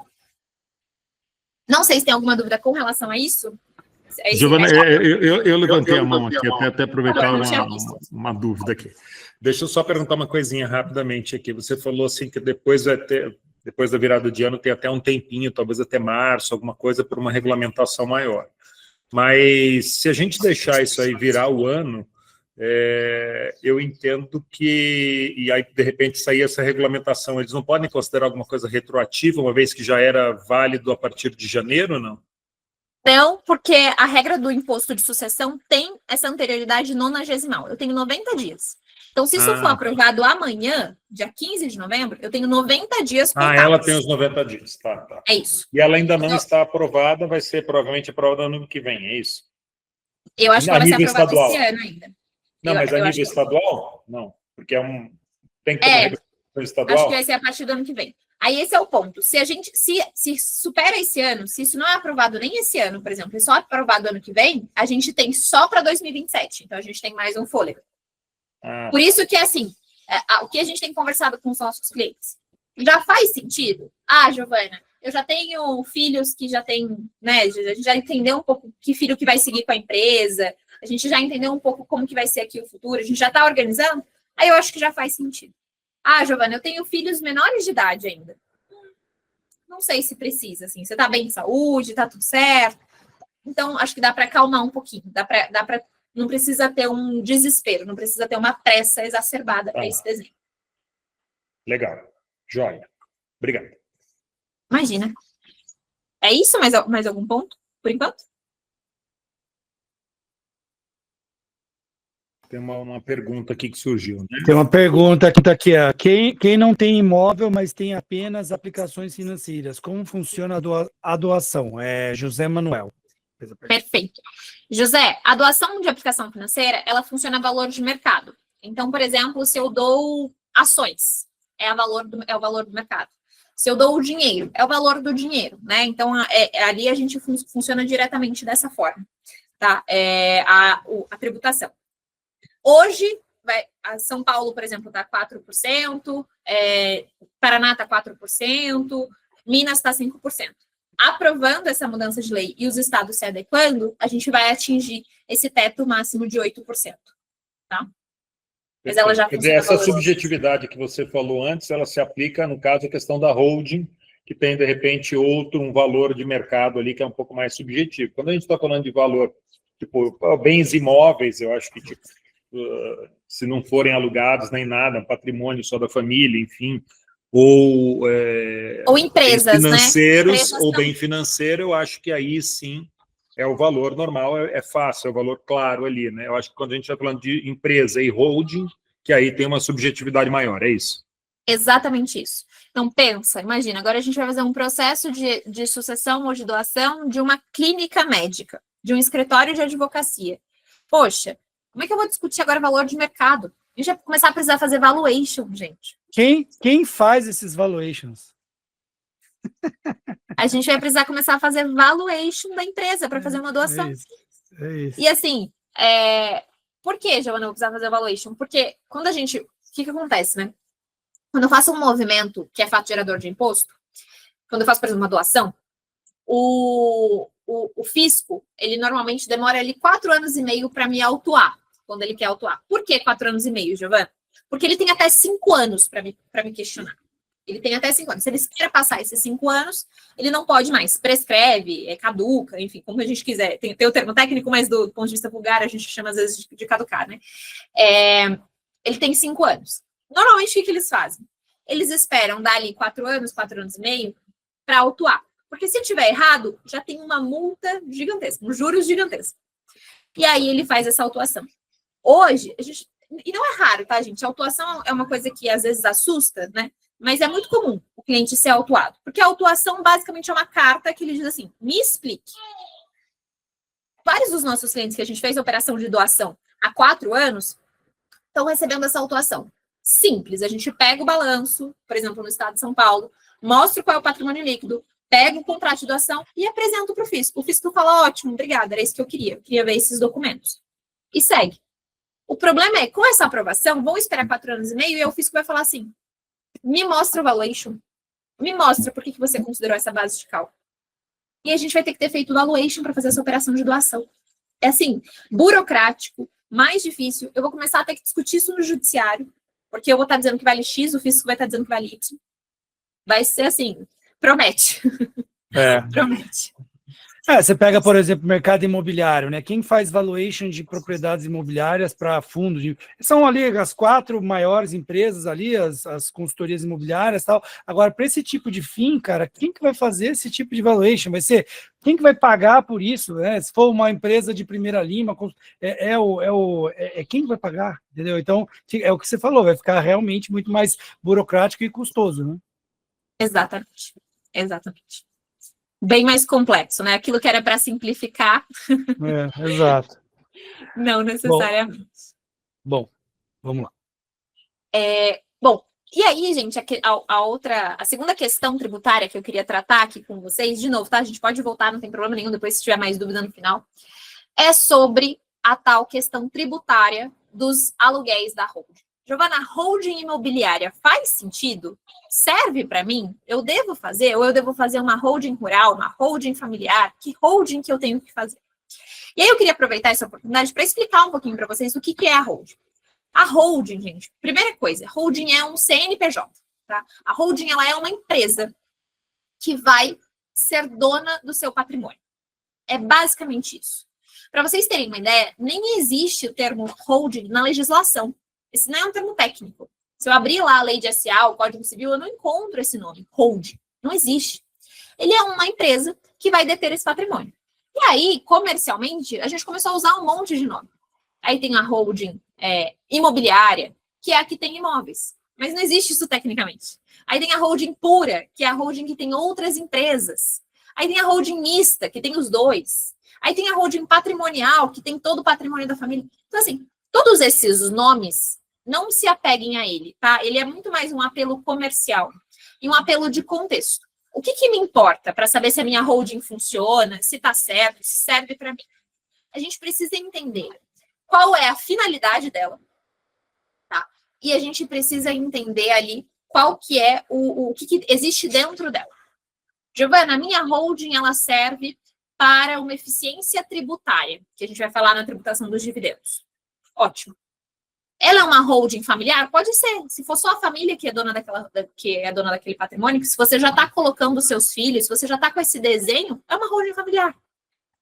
Não sei se tem alguma dúvida com relação a isso. Giovana, eu levantei a mão aqui, até aproveitar uma dúvida aqui. Deixa eu só perguntar uma coisinha rapidamente aqui. Você falou assim que depois da virada de ano tem até um tempinho, talvez até março, alguma coisa por uma regulamentação maior. Mas se a gente deixar isso aí virar o ano, eu entendo que, e aí de repente sair essa regulamentação, eles não podem considerar alguma coisa retroativa, uma vez que já era válido a partir de janeiro, ou não? Não, porque a regra do imposto de sucessão tem essa anterioridade nonagesimal. Eu tenho 90 dias. Então, se isso for aprovado amanhã, dia 15 de novembro, eu tenho 90 dias contados. Ela tem os 90 dias, tá. É isso. E ela ainda não está aprovada, vai ser provavelmente aprovada no ano que vem, é isso? Eu acho que ela vai ser aprovada esse ano ainda. Não, mas a nível estadual? Não, porque tem que ter uma representação estadual. Acho que vai ser a partir do ano que vem. Aí esse é o ponto. Se a gente se supera esse ano, se isso não é aprovado nem esse ano, por exemplo, e só aprovado ano que vem, a gente tem só para 2027. Então a gente tem mais um fôlego. Por isso que, assim, o que a gente tem conversado com os nossos clientes, já faz sentido? Giovana, eu já tenho filhos que já têm, né, a gente já entendeu um pouco que filho que vai seguir com a empresa, a gente já entendeu um pouco como que vai ser aqui o futuro, a gente já está organizando, aí eu acho que já faz sentido. Giovana, eu tenho filhos menores de idade ainda. Não sei se precisa, assim, você está bem de saúde, está tudo certo. Então, acho que dá para acalmar um pouquinho, não precisa ter um desespero, não precisa ter uma pressa exacerbada para esse desenho. Legal. Joia. Obrigado. Imagina. É isso? Mais algum ponto, por enquanto? Tem uma pergunta aqui que surgiu, né? Tem uma pergunta aqui. Quem não tem imóvel, mas tem apenas aplicações financeiras, como funciona a doação? É José Manuel. Perfeito. José, a doação de aplicação financeira, ela funciona a valor de mercado. Então, por exemplo, se eu dou ações, é o valor do mercado. Se eu dou o dinheiro, é o valor do dinheiro, né? Então, ali a gente funciona diretamente dessa forma, tá? A tributação. Hoje, São Paulo, por exemplo, está 4%, Paraná está 4%, Minas está 5%. Aprovando essa mudança de lei e os estados se adequando, a gente vai atingir esse teto máximo de 8%. Tá? Mas ela já Quer dizer, essa subjetividade que você falou antes, ela se aplica, no caso, a questão da holding, que tem, de repente, um valor de mercado ali que é um pouco mais subjetivo. Quando a gente está falando de valor, tipo, bens imóveis, eu acho que, tipo, se não forem alugados nem nada, um patrimônio só da família, enfim, ou empresas, financeiros, né? Ou bem financeiro, eu acho que aí sim é o valor normal, é fácil, é o valor claro ali, né? Eu acho que quando a gente está falando de empresa e holding, que aí tem uma subjetividade maior, é isso? Exatamente isso. Então, imagina, agora a gente vai fazer um processo de sucessão ou de doação de uma clínica médica, de um escritório de advocacia. Poxa, como é que eu vou discutir agora valor de mercado? A gente vai começar a precisar fazer valuation, gente. Quem faz esses valuations? A gente vai precisar começar a fazer valuation da empresa para fazer uma doação. É isso. E assim, por que, Giovana, eu precisava fazer valuation? Porque quando a gente... O que acontece, né? Quando eu faço um movimento que é fato gerador de imposto, quando eu faço, por exemplo, uma doação, o fisco, ele normalmente demora ali 4 anos e meio para me autuar, quando ele quer autuar. Por que 4 anos e meio, Giovana? Porque ele tem até 5 anos para me questionar. Ele tem até 5 anos. Se ele quer passar esses 5 anos, ele não pode mais. Prescreve, caduca, enfim, como a gente quiser. Tem o termo técnico, mas do ponto de vista vulgar, a gente chama às vezes de caducar, né? Ele tem 5 anos. Normalmente, o que eles fazem? Eles esperam dar ali 4 anos e meio, para autuar. Porque se tiver errado, já tem uma multa gigantesca, um juros gigantesco. E aí ele faz essa autuação. Hoje, e não é raro, tá, gente? A autuação é uma coisa que às vezes assusta, né? Mas é muito comum o cliente ser autuado. Porque a autuação basicamente é uma carta que ele diz assim, me explique. Vários dos nossos clientes que a gente fez a operação de doação há 4 anos estão recebendo essa autuação. Simples, a gente pega o balanço, por exemplo, no estado de São Paulo, mostra qual é o patrimônio líquido, pega o contrato de doação e apresenta para o fisco. O fisco fala, ótimo, obrigada, era isso que eu queria ver esses documentos. E segue. O problema é, com essa aprovação, vão esperar 4 anos e meio e o fisco vai falar assim, me mostra o valuation, me mostra por que você considerou essa base de cálculo. E a gente vai ter que ter feito o valuation para fazer essa operação de doação. É assim, burocrático, mais difícil, eu vou começar a ter que discutir isso no judiciário, porque eu vou estar dizendo que vale X, o fisco vai estar dizendo que vale Y. Vai ser assim, promete. Promete. Você pega, por exemplo, o mercado imobiliário, né? Quem faz valuation de propriedades imobiliárias para fundos? São ali as 4 maiores empresas ali, as consultorias imobiliárias e tal. Agora, para esse tipo de FII, cara, quem que vai fazer esse tipo de valuation? Vai ser quem que vai pagar por isso, né? Se for uma empresa de primeira linha, quem que vai pagar, entendeu? Então, é o que você falou, vai ficar realmente muito mais burocrático e custoso, né? Exatamente. Bem mais complexo, né? Aquilo que era para simplificar. Exato. Não necessariamente. Bom, vamos lá. Bom, e aí, gente, a segunda questão tributária que eu queria tratar aqui com vocês, de novo, tá? A gente pode voltar, não tem problema nenhum, depois se tiver mais dúvida no final, é sobre a tal questão tributária dos aluguéis da holding. Giovana, holding imobiliária faz sentido? Serve para mim? Eu devo fazer? Ou eu devo fazer uma holding rural, uma holding familiar? Que holding que eu tenho que fazer? E aí eu queria aproveitar essa oportunidade para explicar um pouquinho para vocês o que é a holding. A holding, gente, primeira coisa, holding é um CNPJ, tá? A holding, ela é uma empresa que vai ser dona do seu patrimônio. É basicamente isso. Para vocês terem uma ideia, nem existe o termo holding na legislação. Esse não é um termo técnico. Se eu abrir lá a lei de SA, o Código Civil, eu não encontro esse nome, holding. Não existe. Ele é uma empresa que vai deter esse patrimônio. E aí, comercialmente, a gente começou a usar um monte de nome. Aí tem a holding imobiliária, que é a que tem imóveis. Mas não existe isso tecnicamente. Aí tem a holding pura, que é a holding que tem outras empresas. Aí tem a holding mista, que tem os dois. Aí tem a holding patrimonial, que tem todo o patrimônio da família. Então, assim, todos esses nomes, não se apeguem a ele, tá? Ele é muito mais um apelo comercial e um apelo de contexto. O que me importa para saber se a minha holding funciona, se está certo, se serve para mim? A gente precisa entender qual é a finalidade dela, tá? E a gente precisa entender ali qual que é o que existe dentro dela. Giovana, a minha holding, ela serve para uma eficiência tributária, que a gente vai falar na tributação dos dividendos. Ótimo. Ela é uma holding familiar? Pode ser. Se for só a família que é dona daquele patrimônio, que se você já está colocando seus filhos, se você já está com esse desenho, é uma holding familiar.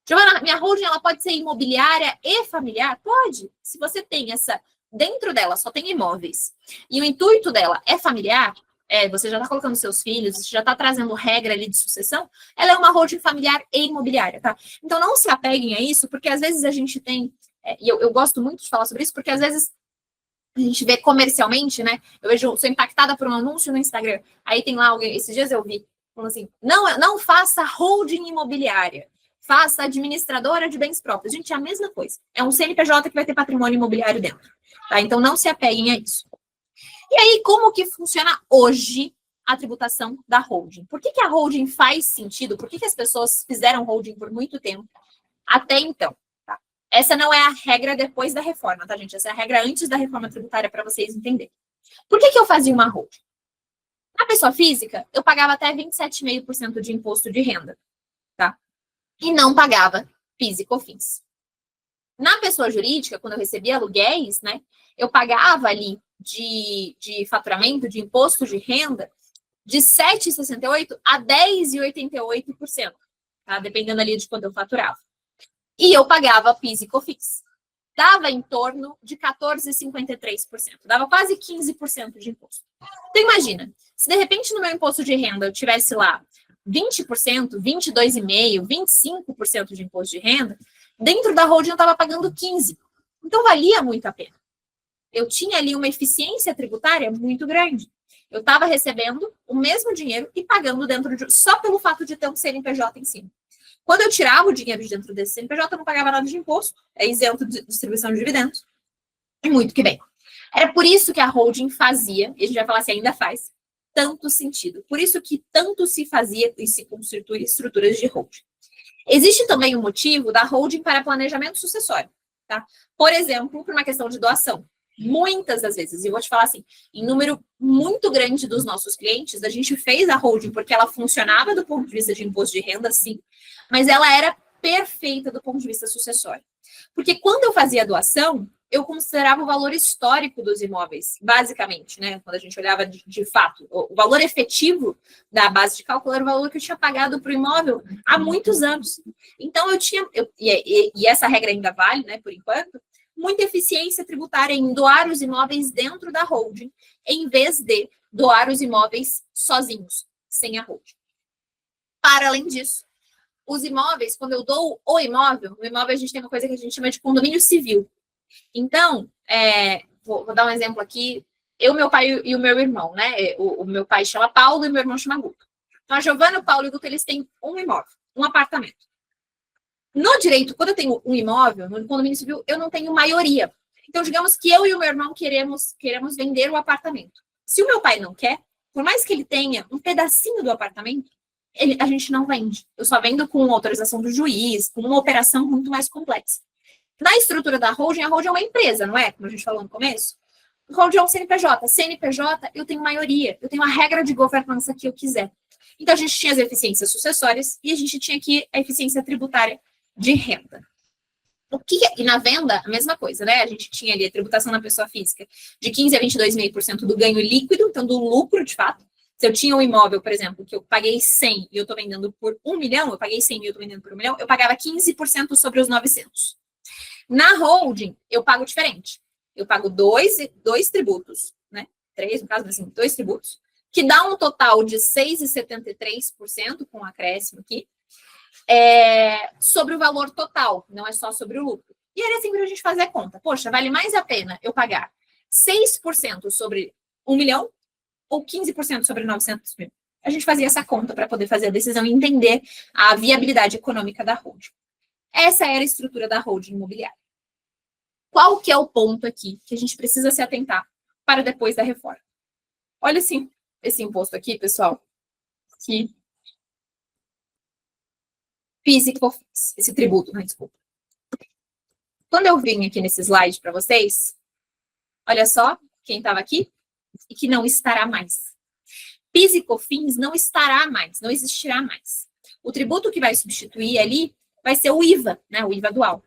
Giovana, minha holding ela pode ser imobiliária e familiar? Pode. Se você tem dentro dela só tem imóveis e o intuito dela é familiar, você já está colocando seus filhos, você já está trazendo regra ali de sucessão, ela é uma holding familiar e imobiliária, tá? Então não se apeguem a isso, porque às vezes a gente tem, e eu gosto muito de falar sobre isso, porque às vezes a gente vê comercialmente, né? Sou impactada por um anúncio no Instagram, aí tem lá alguém, esses dias eu vi, falando assim, não faça holding imobiliária. Faça administradora de bens próprios. Gente, é a mesma coisa. É um CNPJ que vai ter patrimônio imobiliário dentro. Tá? Então, não se apeguem a isso. E aí, como que funciona hoje a tributação da holding? Por que a holding faz sentido? Por que as pessoas fizeram holding por muito tempo? Até então. Tá? Essa não é a regra depois da reforma, tá, gente? Essa é a regra antes da reforma tributária, para vocês entenderem. Por que eu fazia uma holding? Na pessoa física, eu pagava até 27,5% de imposto de renda. Tá? E não pagava PIS e COFINS. Na pessoa jurídica, quando eu recebia aluguéis, né, eu pagava ali de faturamento, de imposto de renda, de 7,68% a 10,88%, tá? Dependendo ali de quando eu faturava. E eu pagava PIS e COFINS. Dava em torno de 14,53%. Dava quase 15% de imposto. Então, imagina, se de repente no meu imposto de renda eu tivesse lá 20%, 22,5%, 25% de imposto de renda, dentro da holding eu estava pagando 15%. Então, valia muito a pena. Eu tinha ali uma eficiência tributária muito grande. Eu estava recebendo o mesmo dinheiro e pagando só pelo fato de ter um CNPJ em cima. Quando eu tirava o dinheiro de dentro desse CNPJ, eu não pagava nada de imposto, é isento de distribuição de dividendos. E muito que bem. Era por isso que a holding fazia, e a gente vai falar se ainda faz, tanto sentido. Por isso que tanto se fazia e se constitui estruturas de holding. Existe também o motivo da holding para planejamento sucessório. Tá? Por exemplo, por uma questão de doação. Muitas das vezes, e vou te falar assim, em número muito grande dos nossos clientes, a gente fez a holding porque ela funcionava do ponto de vista de imposto de renda, sim, mas ela era perfeita do ponto de vista sucessório. Porque quando eu fazia a doação, eu considerava o valor histórico dos imóveis, basicamente, né? Quando a gente olhava de fato, o valor efetivo da base de cálculo era o valor que eu tinha pagado para o imóvel há muitos anos. Então, e essa regra ainda vale, né, por enquanto, muita eficiência tributária em doar os imóveis dentro da holding, em vez de doar os imóveis sozinhos, sem a holding. Para além disso, os imóveis, quando eu dou o imóvel a gente tem uma coisa que a gente chama de condomínio civil. Então, vou dar um exemplo aqui, eu, meu pai e o meu irmão, né? O meu pai chama Paulo e meu irmão chama Guto. Então, a Giovana, o Paulo e o Guto, eles têm um imóvel, um apartamento. No direito, quando eu tenho um imóvel, no condomínio civil, eu não tenho maioria. Então, digamos que eu e o meu irmão queremos vender o apartamento. Se o meu pai não quer, por mais que ele tenha um pedacinho do apartamento, a gente não vende. Eu só vendo com autorização do juiz, com uma operação muito mais complexa. Na estrutura da holding, a holding é uma empresa, não é? Como a gente falou no começo. O holding é um CNPJ. CNPJ, eu tenho maioria. Eu tenho a regra de governança que eu quiser. Então, a gente tinha as eficiências sucessórias e a gente tinha aqui a eficiência tributária de renda. E na venda, a mesma coisa, né? A gente tinha ali a tributação na pessoa física de 15% a 22,5% do ganho líquido, então do lucro, de fato. Se eu tinha um imóvel, por exemplo, que eu paguei 100 e eu estou vendendo por 1 milhão, eu paguei 100 e eu estou vendendo por 1 milhão, eu pagava 15% sobre os 900. Na holding, eu pago diferente. Eu pago dois tributos, né? 3, no caso, mas assim, 2 tributos, que dá um total de 6,73%, com acréscimo aqui, sobre o valor total, não é só sobre o lucro. E era assim para a gente fazer a conta. Poxa, vale mais a pena eu pagar 6% sobre 1 milhão ou 15% sobre 900 mil? A gente fazia essa conta para poder fazer a decisão e entender a viabilidade econômica da holding. Essa era a estrutura da holding imobiliária. Qual que é o ponto aqui que a gente precisa se atentar para depois da reforma? Olha assim, esse imposto aqui, pessoal, que PIS e COFINS, esse tributo, né, desculpa. Quando eu vim aqui nesse slide para vocês, olha só quem estava aqui e que não estará mais. PIS e COFINS não estará mais, não existirá mais. O tributo que vai substituir ali vai ser o IVA, né, o IVA dual.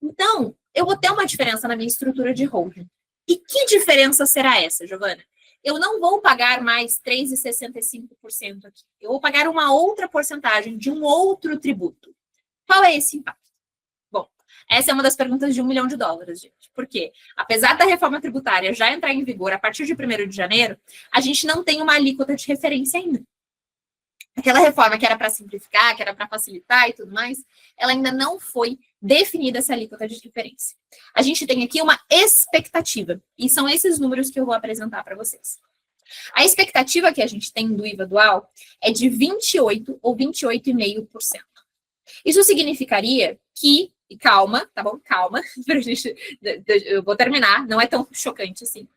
Então, eu vou ter uma diferença na minha estrutura de holding. E que diferença será essa, Giovana? Eu não vou pagar mais 3,65% aqui. Eu vou pagar uma outra porcentagem de um outro tributo. Qual é esse impacto? Bom, essa é uma das perguntas de $1 milhão, gente. Por quê? Apesar da reforma tributária já entrar em vigor a partir de 1º de janeiro, a gente não tem uma alíquota de referência ainda. Aquela reforma que era para simplificar, que era para facilitar e tudo mais, ela ainda não foi definida essa alíquota de referência. A gente tem aqui uma expectativa, e são esses números que eu vou apresentar para vocês. A expectativa que a gente tem do IVA dual é de 28% ou 28,5%. Isso significaria que, e calma, tá bom? Calma, eu vou terminar, não é tão chocante assim,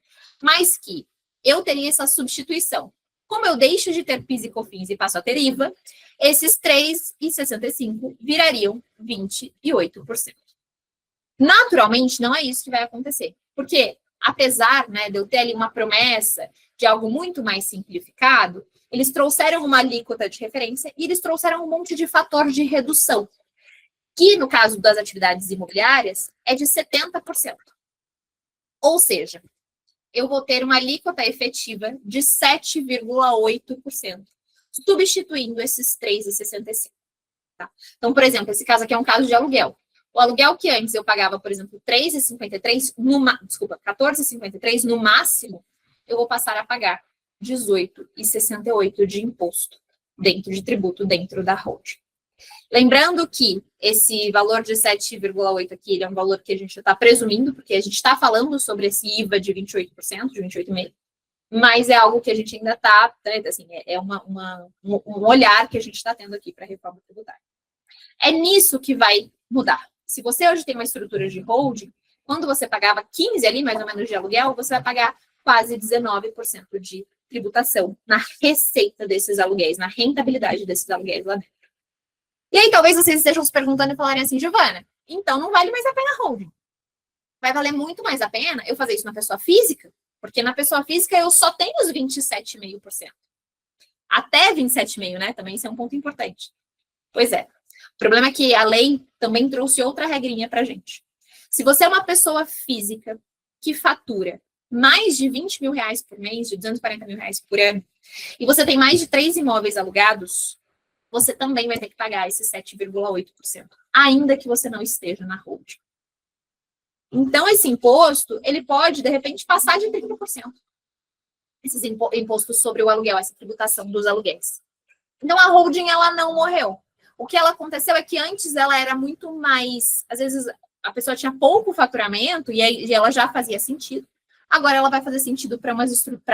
mas que eu teria essa substituição. Como eu deixo de ter PIS e COFINS e passo a ter IVA, esses 3,65% virariam 28%. Naturalmente, não é isso que vai acontecer. Porque, apesar, né, de eu ter ali uma promessa de algo muito mais simplificado, eles trouxeram uma alíquota de referência e eles trouxeram um monte de fator de redução, que, no caso das atividades imobiliárias, é de 70%. Ou seja, eu vou ter uma alíquota efetiva de 7,8%, substituindo esses 3,65%. Tá? Então, por exemplo, esse caso aqui é um caso de aluguel. O aluguel que antes eu pagava, por exemplo, 14,53 no máximo, eu vou passar a pagar 18,68 de imposto dentro de tributo, dentro da holding. Lembrando que esse valor de 7,8 aqui, ele é um valor que a gente está presumindo, porque a gente está falando sobre esse IVA de 28%, de 28,5%, mas é algo que a gente ainda está, assim, um olhar que a gente está tendo aqui para a reforma tributária. É nisso que vai mudar. Se você hoje tem uma estrutura de holding, quando você pagava 15% ali, mais ou menos, de aluguel, você vai pagar quase 19% de tributação na receita desses aluguéis, na rentabilidade desses aluguéis lá dentro. E aí, talvez vocês estejam se perguntando e falarem assim, Giovana, então não vale mais a pena holding. Vai valer muito mais a pena eu fazer isso na pessoa física, porque na pessoa física eu só tenho os 27,5%. Até 27,5%, né? Também isso é um ponto importante. Pois é. O problema é que a lei também trouxe outra regrinha pra gente. Se você é uma pessoa física que fatura mais de 20 mil reais por mês, de 240 mil reais por ano, e você tem mais de 3 imóveis alugados, você também vai ter que pagar esse 7,8%, ainda que você não esteja na holding. Então, esse imposto, ele pode, de repente, passar de 30%. Esses impostos sobre o aluguel, essa tributação dos aluguéis. Então, a holding, ela não morreu. O que ela aconteceu é que antes ela era muito mais... Às vezes, a pessoa tinha pouco faturamento e ela já fazia sentido. Agora, ela vai fazer sentido para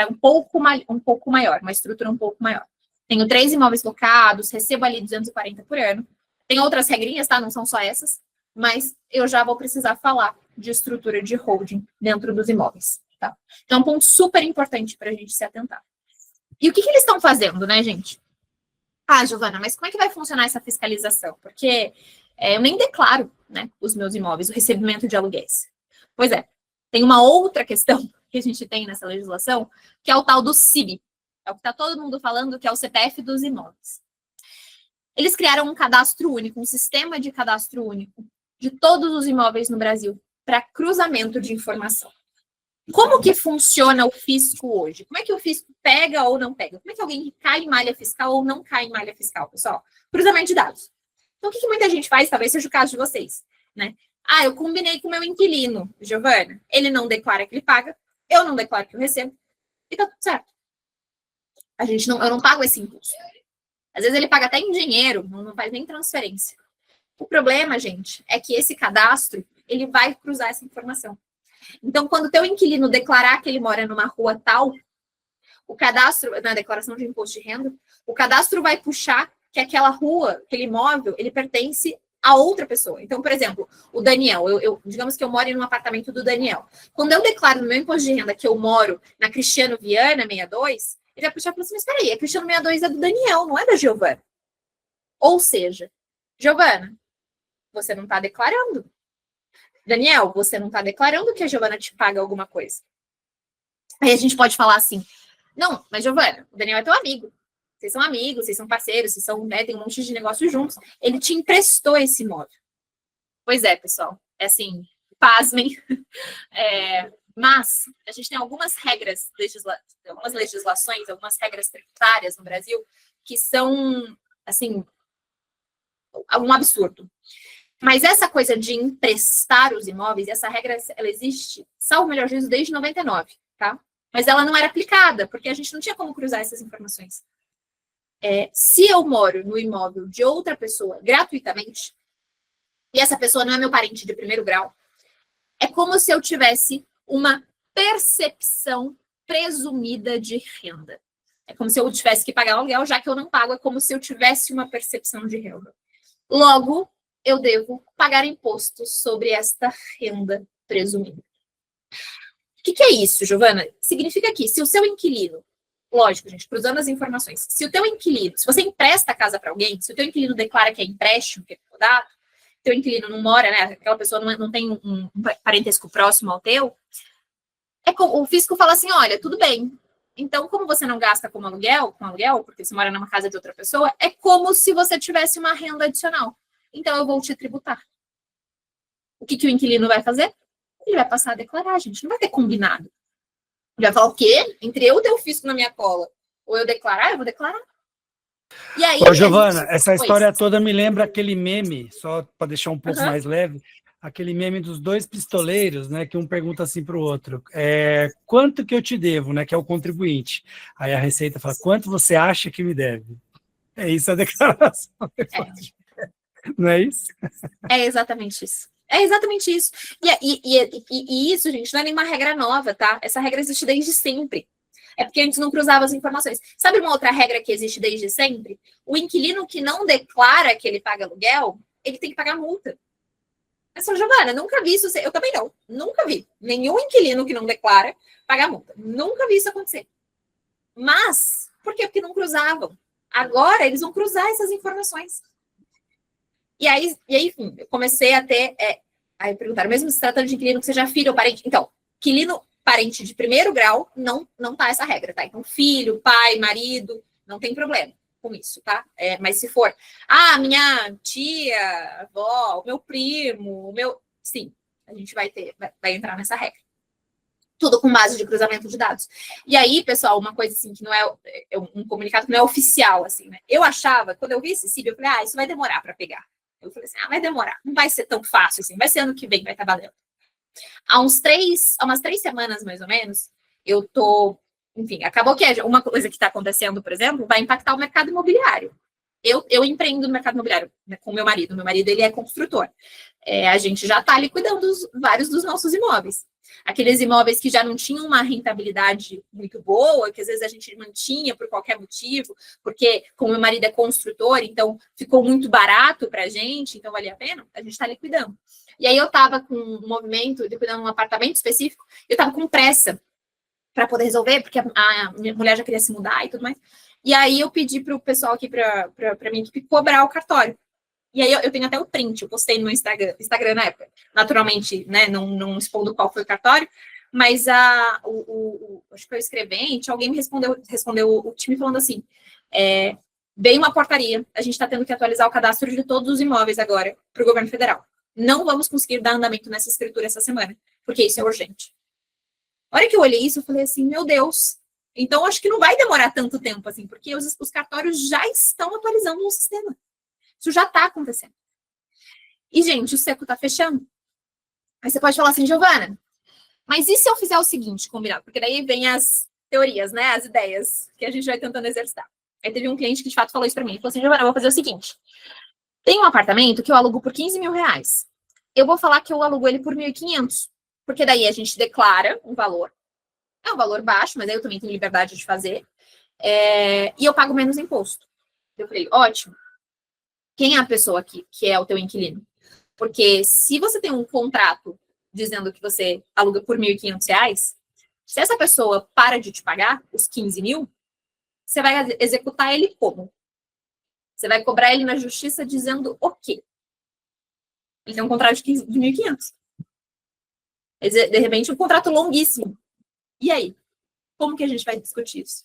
um pouco maior, uma estrutura um pouco maior. Tenho 3 imóveis locados, recebo ali 240 por ano. Tem outras regrinhas, tá? Não são só essas. Mas eu já vou precisar falar de estrutura de holding dentro dos imóveis, tá? Então, é um ponto super importante para a gente se atentar. E o que eles estão fazendo, né, gente? Ah, Giovana, mas como é que vai funcionar essa fiscalização? Porque eu nem declaro, né, os meus imóveis, o recebimento de aluguéis. Pois é, tem uma outra questão que a gente tem nessa legislação, que é o tal do CIB. É o que está todo mundo falando, que é o CPF dos imóveis. Eles criaram um cadastro único, um sistema de cadastro único de todos os imóveis no Brasil para cruzamento de informação. Como que funciona o fisco hoje? Como é que o fisco pega ou não pega? Como é que alguém cai em malha fiscal ou não cai em malha fiscal, pessoal? Cruzamento de dados. Então, o que muita gente faz, talvez seja o caso de vocês, né? Ah, eu combinei com o meu inquilino, Giovana. Ele não declara que ele paga, eu não declaro que eu recebo, e tá tudo certo. Eu não pago esse imposto. Às vezes ele paga até em dinheiro, não faz nem transferência. O problema, gente, é que esse cadastro, ele vai cruzar essa informação. Então, quando o teu inquilino declarar que ele mora numa rua tal, o cadastro, na declaração de imposto de renda, o cadastro vai puxar que aquela rua, aquele imóvel, ele pertence a outra pessoa. Então, por exemplo, o Daniel, digamos que eu moro num apartamento do Daniel. Quando eu declaro no meu imposto de renda que eu moro na Cristiano Viana 62, ele vai puxar e falar assim, mas peraí, a Cristiano 62 é do Daniel, não é da Giovana. Ou seja, Giovana, você não está declarando. Daniel, você não está declarando que a Giovana te paga alguma coisa. Aí a gente pode falar assim, não, mas Giovana, o Daniel é teu amigo. Vocês são amigos, vocês são parceiros, vocês são, né, tem um monte de negócios juntos. Ele te emprestou esse imóvel. Pois é, pessoal. É assim, pasmem. Mas a gente tem algumas regras, algumas legislações, algumas regras tributárias no Brasil que são, assim, um absurdo. Mas essa coisa de emprestar os imóveis, essa regra, ela existe, salvo o melhor juízo, desde 99, tá? Mas ela não era aplicada, porque a gente não tinha como cruzar essas informações. Se eu moro no imóvel de outra pessoa gratuitamente, e essa pessoa não é meu parente de primeiro grau, é como se eu tivesse uma percepção presumida de renda. É como se eu tivesse que pagar aluguel, já que eu não pago, é como se eu tivesse uma percepção de renda. Logo, eu devo pagar imposto sobre esta renda presumida. O que é isso, Giovana? Significa que se o seu inquilino, lógico, gente, cruzando as informações, se o teu inquilino, se você empresta a casa para alguém, se o teu inquilino declara que é empréstimo, que é rodado, teu inquilino não mora, né, aquela pessoa não tem um parentesco próximo ao teu, o fisco fala assim, olha, tudo bem, então como você não gasta com aluguel, porque você mora numa casa de outra pessoa, é como se você tivesse uma renda adicional. Então eu vou te tributar. O que o inquilino vai fazer? Ele vai passar a declarar, gente, não vai ter combinado. Ele vai falar o quê? Entre eu ter o fisco na minha cola, ou eu declarar, eu vou declarar. E aí, ô, Giovana, essa história toda me lembra aquele meme, só para deixar um pouco mais leve, aquele meme dos dois pistoleiros, né, que um pergunta assim para o outro, quanto que eu te devo, né, que é o contribuinte. Aí a Receita fala, quanto você acha que me deve? É isso a declaração. Não é isso? É exatamente isso. É exatamente isso. E isso, gente, não é nenhuma regra nova, tá? Essa regra existe desde sempre. É porque antes não cruzava as informações. Sabe uma outra regra que existe desde sempre? O inquilino que não declara que ele paga aluguel, ele tem que pagar multa. Mas, Giovana, nunca vi isso. Eu também não. Nunca vi. Nenhum inquilino que não declara pagar multa. Nunca vi isso acontecer. Mas, por quê? Porque não cruzavam. Agora, eles vão cruzar essas informações. E aí, enfim, eu comecei a ter... aí perguntaram, mesmo se tratando de inquilino que seja filho ou parente... Então, inquilino parente de primeiro grau, não tá essa regra, tá? Então, filho, pai, marido, não tem problema com isso, tá? Mas se for, minha tia, avó, o meu primo, sim, A gente vai entrar nessa regra. Tudo com base de cruzamento de dados. E aí, pessoal, uma coisa assim que não é um comunicado que não é oficial, assim, né? Eu achava, quando eu vi esse CIB, eu falei, isso vai demorar para pegar. Eu falei assim, vai demorar, não vai ser tão fácil assim, vai ser ano que vem, vai estar valendo. Há umas 3 semanas, mais ou menos, eu tô, enfim, acabou que uma coisa que está acontecendo, por exemplo, vai impactar o mercado imobiliário. Eu empreendo no mercado imobiliário, né, com meu marido, ele é construtor. A gente já está liquidando vários dos nossos imóveis. Aqueles imóveis que já não tinham uma rentabilidade muito boa, que às vezes a gente mantinha por qualquer motivo, porque como meu marido é construtor, então ficou muito barato para a gente, então valia a pena, a gente está liquidando. E aí eu estava com um movimento, liquidando um apartamento específico, eu estava com pressa para poder resolver, porque a minha mulher já queria se mudar e tudo mais. E aí eu pedi para o pessoal aqui, para minha equipe, cobrar o cartório. E aí eu tenho até o print, eu postei no meu Instagram na época. Naturalmente, né, não expondo qual foi o cartório, mas acho que foi o escrevente, alguém me respondeu o time falando assim, veio uma portaria, a gente está tendo que atualizar o cadastro de todos os imóveis agora para o governo federal. Não vamos conseguir dar andamento nessa escritura essa semana, porque isso é urgente. A hora que eu olhei isso, eu falei assim, meu Deus, então acho que não vai demorar tanto tempo assim, porque os cartórios já estão atualizando o sistema. Isso já está acontecendo. E, gente, o seco está fechando. Aí você pode falar assim, Giovana, mas e se eu fizer o seguinte, combinado? Porque daí vem as teorias, né? As ideias que a gente vai tentando exercitar. Aí teve um cliente que, de fato, falou isso para mim. Ele falou assim, Giovana, eu vou fazer o seguinte. Tem um apartamento que eu alugo por 15 mil reais. Eu vou falar que eu alugo ele por 1.500. Porque daí a gente declara um valor. É um valor baixo, mas aí eu também tenho liberdade de fazer. E eu pago menos imposto. Eu falei, ótimo. Quem é a pessoa aqui que é o teu inquilino? Porque se você tem um contrato dizendo que você aluga por 1.500 reais, se essa pessoa para de te pagar os 15 mil, você vai executar ele como? Você vai cobrar ele na justiça dizendo o quê? Ele tem um contrato de 1.500. De repente, um contrato longuíssimo. E aí? Como que a gente vai discutir isso?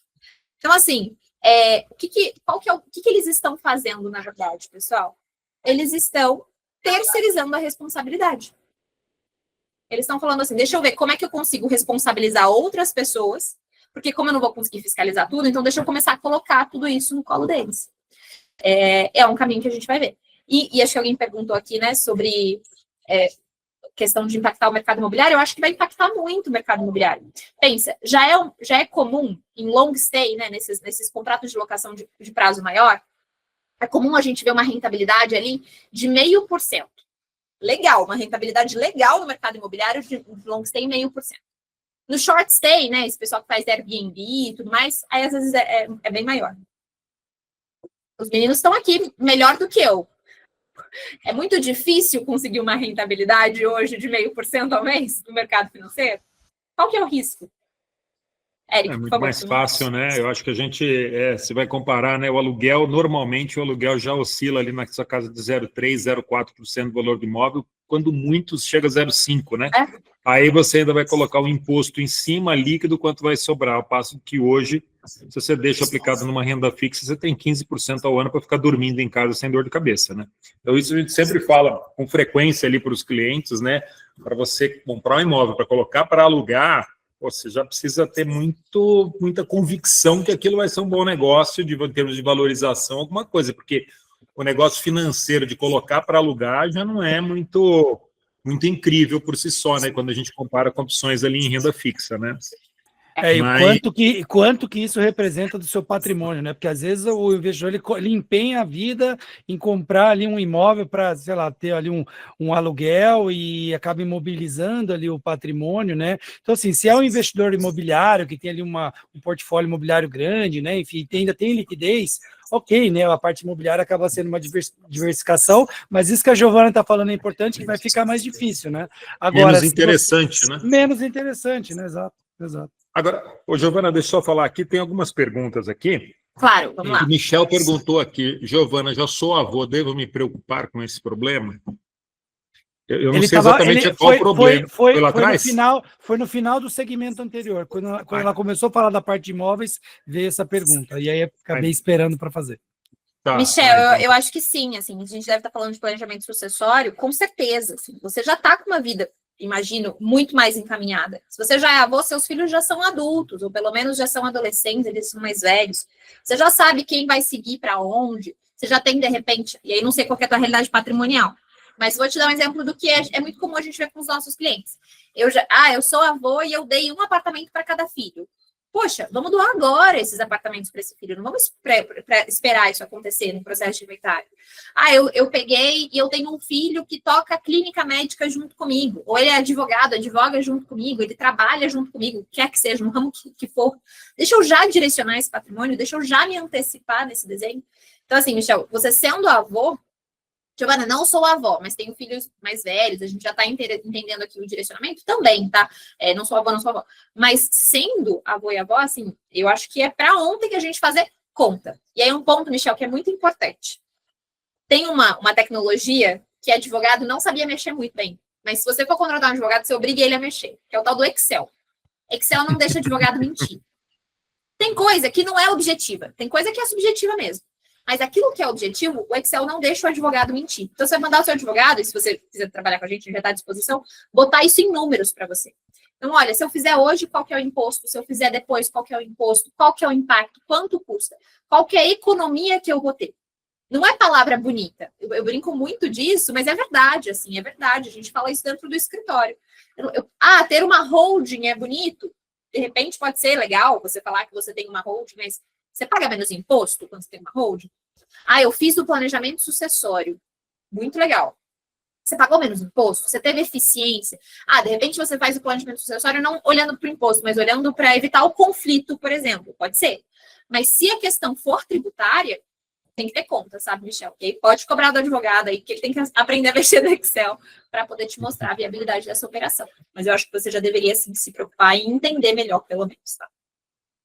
Então, assim, o que eles estão fazendo, na verdade, pessoal? Eles estão terceirizando a responsabilidade. Eles estão falando assim, deixa eu ver como é que eu consigo responsabilizar outras pessoas, porque como eu não vou conseguir fiscalizar tudo, então deixa eu começar a colocar tudo isso no colo deles. É um caminho que a gente vai ver. E acho que alguém perguntou aqui, né, sobre questão de impactar o mercado imobiliário. Eu acho que vai impactar muito o mercado imobiliário. Pensa, já é comum em long stay, né, nesses contratos de locação de prazo maior, é comum a gente ver uma rentabilidade ali de 0,5%. Legal, uma rentabilidade legal no mercado imobiliário de long stay, 0,5%. No short stay, né, esse pessoal que faz Airbnb e tudo mais, aí às vezes é bem maior. Os meninos estão aqui melhor do que eu. É muito difícil conseguir uma rentabilidade hoje de 0,5% ao mês no mercado financeiro. Qual que é o risco? Érico, É muito por favor, mais fácil, né? Eu acho que a gente, se vai comparar, né? O aluguel, normalmente o aluguel já oscila ali na sua casa de 0,3%, 0,4% do valor do imóvel, quando muitos chega a 0,5%, né? Aí você ainda vai colocar o imposto em cima, líquido, quanto vai sobrar, ao passo que hoje, se você deixa aplicado numa renda fixa, você tem 15% ao ano para ficar dormindo em casa sem dor de cabeça, né? Então isso a gente sempre fala com frequência ali para os clientes, né? Para você comprar um imóvel, para colocar para alugar, você já precisa ter muita convicção que aquilo vai ser um bom negócio em termos de valorização, alguma coisa, porque o negócio financeiro de colocar para alugar já não é muito incrível por si só, né? Quando a gente compara com opções ali em renda fixa, né? E quanto que isso representa do seu patrimônio, né? Porque às vezes o investidor ele empenha a vida em comprar ali um imóvel para, sei lá, ter ali um aluguel e acaba imobilizando ali o patrimônio, né? Então, assim, se é um investidor imobiliário que tem ali um portfólio imobiliário grande, né? Enfim, ainda tem liquidez, ok, né? A parte imobiliária acaba sendo uma diversificação, mas isso que a Giovana está falando é importante, que vai ficar mais difícil, né? Agora, menos interessante, né? Menos interessante, né? Exato. Agora, Giovana, deixa eu só falar aqui, tem algumas perguntas aqui. Claro, vamos lá. O Michel perguntou aqui, Giovana, já sou avô, devo me preocupar com esse problema? Eu não sei exatamente qual o problema. Foi lá atrás? Foi no final do segmento anterior, quando ela começou a falar da parte de imóveis, veio essa pergunta, e aí acabei esperando para fazer. Tá, Michel, eu acho que sim, assim, a gente deve estar falando de planejamento sucessório, com certeza, assim, você já está com uma vida imagino, muito mais encaminhada. Se você já é avô, seus filhos já são adultos, ou pelo menos já são adolescentes, eles são mais velhos. Você já sabe quem vai seguir para onde. Você já tem, de repente, e aí não sei qual que é a tua realidade patrimonial, mas vou te dar um exemplo do que é muito comum a gente ver com os nossos clientes. Eu sou avô e eu dei um apartamento para cada filho. Poxa, vamos doar agora esses apartamentos para esse filho. Não vamos esperar isso acontecer no processo de inventário. Eu peguei e eu tenho um filho que toca clínica médica junto comigo. Ou ele é advogado, advoga junto comigo, ele trabalha junto comigo, quer que seja, no ramo que for. Deixa eu já direcionar esse patrimônio, deixa eu já me antecipar nesse desenho. Então, assim, Michel, você sendo avô, Giovana, não sou avó, mas tenho filhos mais velhos, a gente já está entendendo aqui o direcionamento também, tá? Não sou avó, não sou avó. Mas sendo avô e avó, assim, eu acho que é para ontem que a gente fazer conta. E aí um ponto, Michel, que é muito importante. Tem uma tecnologia que advogado não sabia mexer muito bem. Mas se você for contratar um advogado, você obriga ele a mexer, que é o tal do Excel. Excel não deixa advogado mentir. Tem coisa que não é objetiva, tem coisa que é subjetiva mesmo. Mas aquilo que é objetivo, o Excel não deixa o advogado mentir. Então, você vai mandar o seu advogado, e se você quiser trabalhar com a gente, já está à disposição, botar isso em números para você. Então, olha, se eu fizer hoje, qual que é o imposto? Se eu fizer depois, qual que é o imposto? Qual que é o impacto? Quanto custa? Qual que é a economia que eu vou ter? Não é palavra bonita. Eu brinco muito disso, mas é verdade, assim, é verdade. A gente fala isso dentro do escritório. Ter uma holding é bonito? De repente pode ser legal você falar que você tem uma holding, mas você paga menos imposto quando você tem uma holding? Eu fiz o planejamento sucessório. Muito legal. Você pagou menos imposto? Você teve eficiência? De repente você faz o planejamento sucessório não olhando para o imposto, mas olhando para evitar o conflito, por exemplo. Pode ser. Mas se a questão for tributária, tem que ter conta, sabe, Michel? E aí pode cobrar do advogado aí, que ele tem que aprender a mexer no Excel para poder te mostrar a viabilidade dessa operação. Mas eu acho que você já deveria, sim, se preocupar e entender melhor, pelo menos, tá?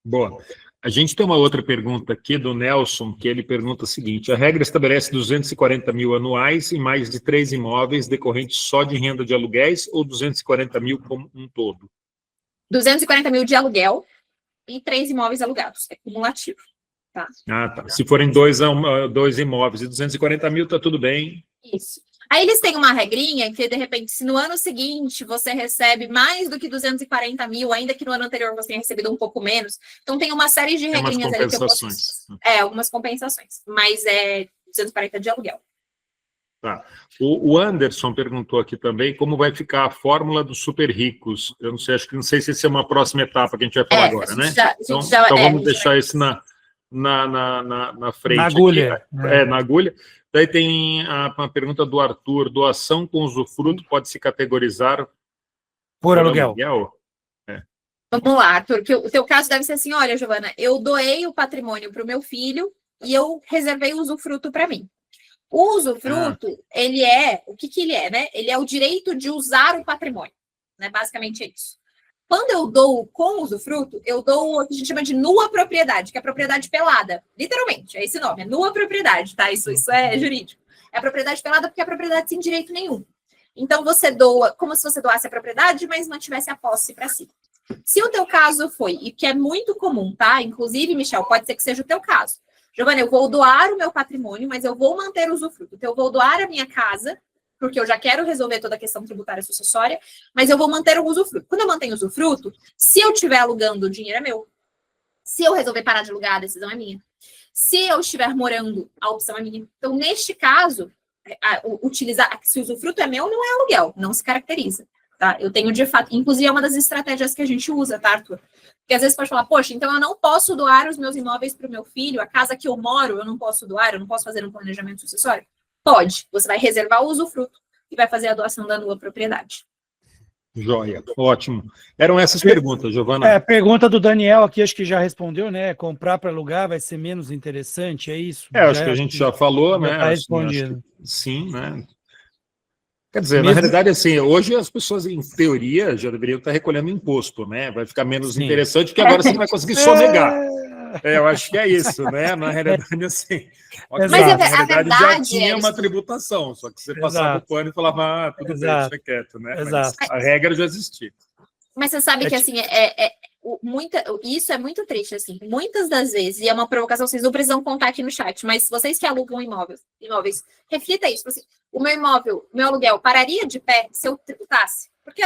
Boa. A gente tem uma outra pergunta aqui do Nelson, que ele pergunta o seguinte: a regra estabelece 240 mil anuais em mais de 3 imóveis decorrentes só de renda de aluguéis ou 240 mil como um todo? 240 mil de aluguel e 3 imóveis alugados. É cumulativo. Tá. Tá. Se forem dois imóveis e 240 mil, tá tudo bem. Isso. Aí eles têm uma regrinha que, de repente, se no ano seguinte você recebe mais do que 240 mil, ainda que no ano anterior você tenha recebido um pouco menos, então tem uma série de regrinhas ali que eu posso... algumas compensações, mas é 240 de aluguel. Tá. O Anderson perguntou aqui também como vai ficar a fórmula dos super ricos. Eu não sei se essa é uma próxima etapa que a gente vai falar agora, né? Então vamos deixar isso na frente. Na agulha. Aqui. Na agulha. Daí tem uma pergunta do Arthur: doação com usufruto pode se categorizar por aluguel? Vamos lá, Arthur, que o teu caso deve ser assim: olha, Giovana, eu doei o patrimônio para o meu filho e eu reservei o usufruto para mim. O usufruto, ele é, o que ele é, né? Ele é o direito de usar o patrimônio, né? Basicamente é isso. Quando eu dou com usufruto, eu dou o que a gente chama de nua propriedade, que é a propriedade pelada. Literalmente, é esse nome, é nua propriedade, tá? Isso é jurídico. É a propriedade pelada porque é a propriedade sem direito nenhum. Então, você doa como se você doasse a propriedade, mas não tivesse a posse para si. Se o teu caso foi, e que é muito comum, tá? Inclusive, Michel, pode ser que seja o teu caso. Giovana, eu vou doar o meu patrimônio, mas eu vou manter o usufruto. Então, eu vou doar a minha casa, porque eu já quero resolver toda a questão tributária sucessória, mas eu vou manter o usufruto. Quando eu mantenho o usufruto, se eu estiver alugando, o dinheiro é meu. Se eu resolver parar de alugar, a decisão é minha. Se eu estiver morando, a opção é minha. Então, neste caso, se o usufruto é meu, não é aluguel, não se caracteriza. Tá? Eu tenho, de fato, inclusive é uma das estratégias que a gente usa, tá, Arthur? Porque às vezes pode falar, poxa, então eu não posso doar os meus imóveis para o meu filho, a casa que eu moro, eu não posso doar, eu não posso fazer um planejamento sucessório? Pode. Você vai reservar o usufruto e vai fazer a doação da nua propriedade. Joia, ótimo. Eram essas perguntas, Giovana. A pergunta do Daniel aqui, acho que já respondeu, né? Comprar para alugar vai ser menos interessante, é isso? Acho que a gente já falou, né? Está respondido. Sim, né? Quer dizer, na realidade, assim, hoje as pessoas, em teoria, já deveriam estar recolhendo imposto, né? Vai ficar menos interessante, porque agora você não vai conseguir sonegar. Eu acho que é isso, né? Na realidade, assim. Mas na realidade, já tinha uma tributação, só que você passava o pano e falava, tudo bem, deixa quieto, né? Mas a regra já existia. Mas você sabe que, assim, isso é muito triste, assim. Muitas das vezes, e é uma provocação, vocês não precisam contar aqui no chat, mas vocês que alugam imóveis, reflita isso. Assim, o meu imóvel, meu aluguel, pararia de pé se eu tributasse? Porque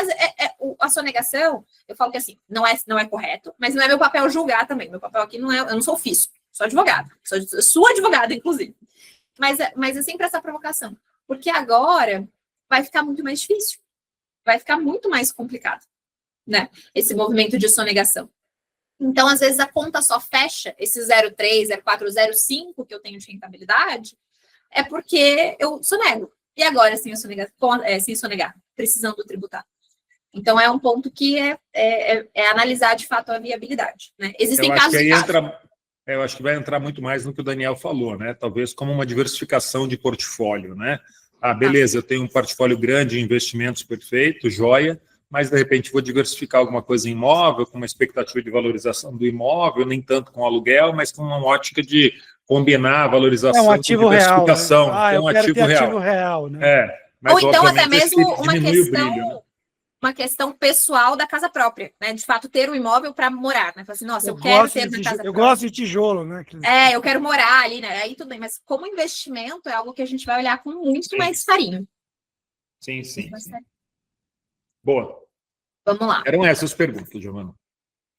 a sonegação, eu falo que assim, não é correto, mas não é meu papel julgar também. Meu papel aqui não é, eu não sou fisco, sou advogada, sou advogada, inclusive. Mas é sempre essa provocação. Porque agora vai ficar muito mais difícil, vai ficar muito mais complicado, né? Esse movimento de sonegação. Então, às vezes, a conta só fecha, esse 0,3, 0,4, 0,5 que eu tenho de rentabilidade, é porque eu sonego. E agora, sem sonegar, precisando tributar. Então, é um ponto que é analisar, de fato, a viabilidade, né? Existem casos e casos. Eu acho que vai entrar muito mais no que o Daniel falou, né? Talvez como uma diversificação de portfólio, né? Beleza, eu tenho um portfólio grande de investimentos perfeito, joia, mas, de repente, vou diversificar alguma coisa em imóvel, com uma expectativa de valorização do imóvel, nem tanto com aluguel, mas com uma ótica de combinar a valorização um ativo com diversificação. Real, né? Eu quero ter ativo real. Né? Mas, ou então, até mesmo uma questão pessoal da casa própria, né? De fato, ter um imóvel para morar, né? Falar assim, nossa, eu quero ter na casa própria. Eu gosto de tijolo, né? Eu quero morar ali, né? Aí tudo bem, mas como investimento é algo que a gente vai olhar com muito mais carinho. Sim. Boa. Vamos lá. Eram essas perguntas, Giovana.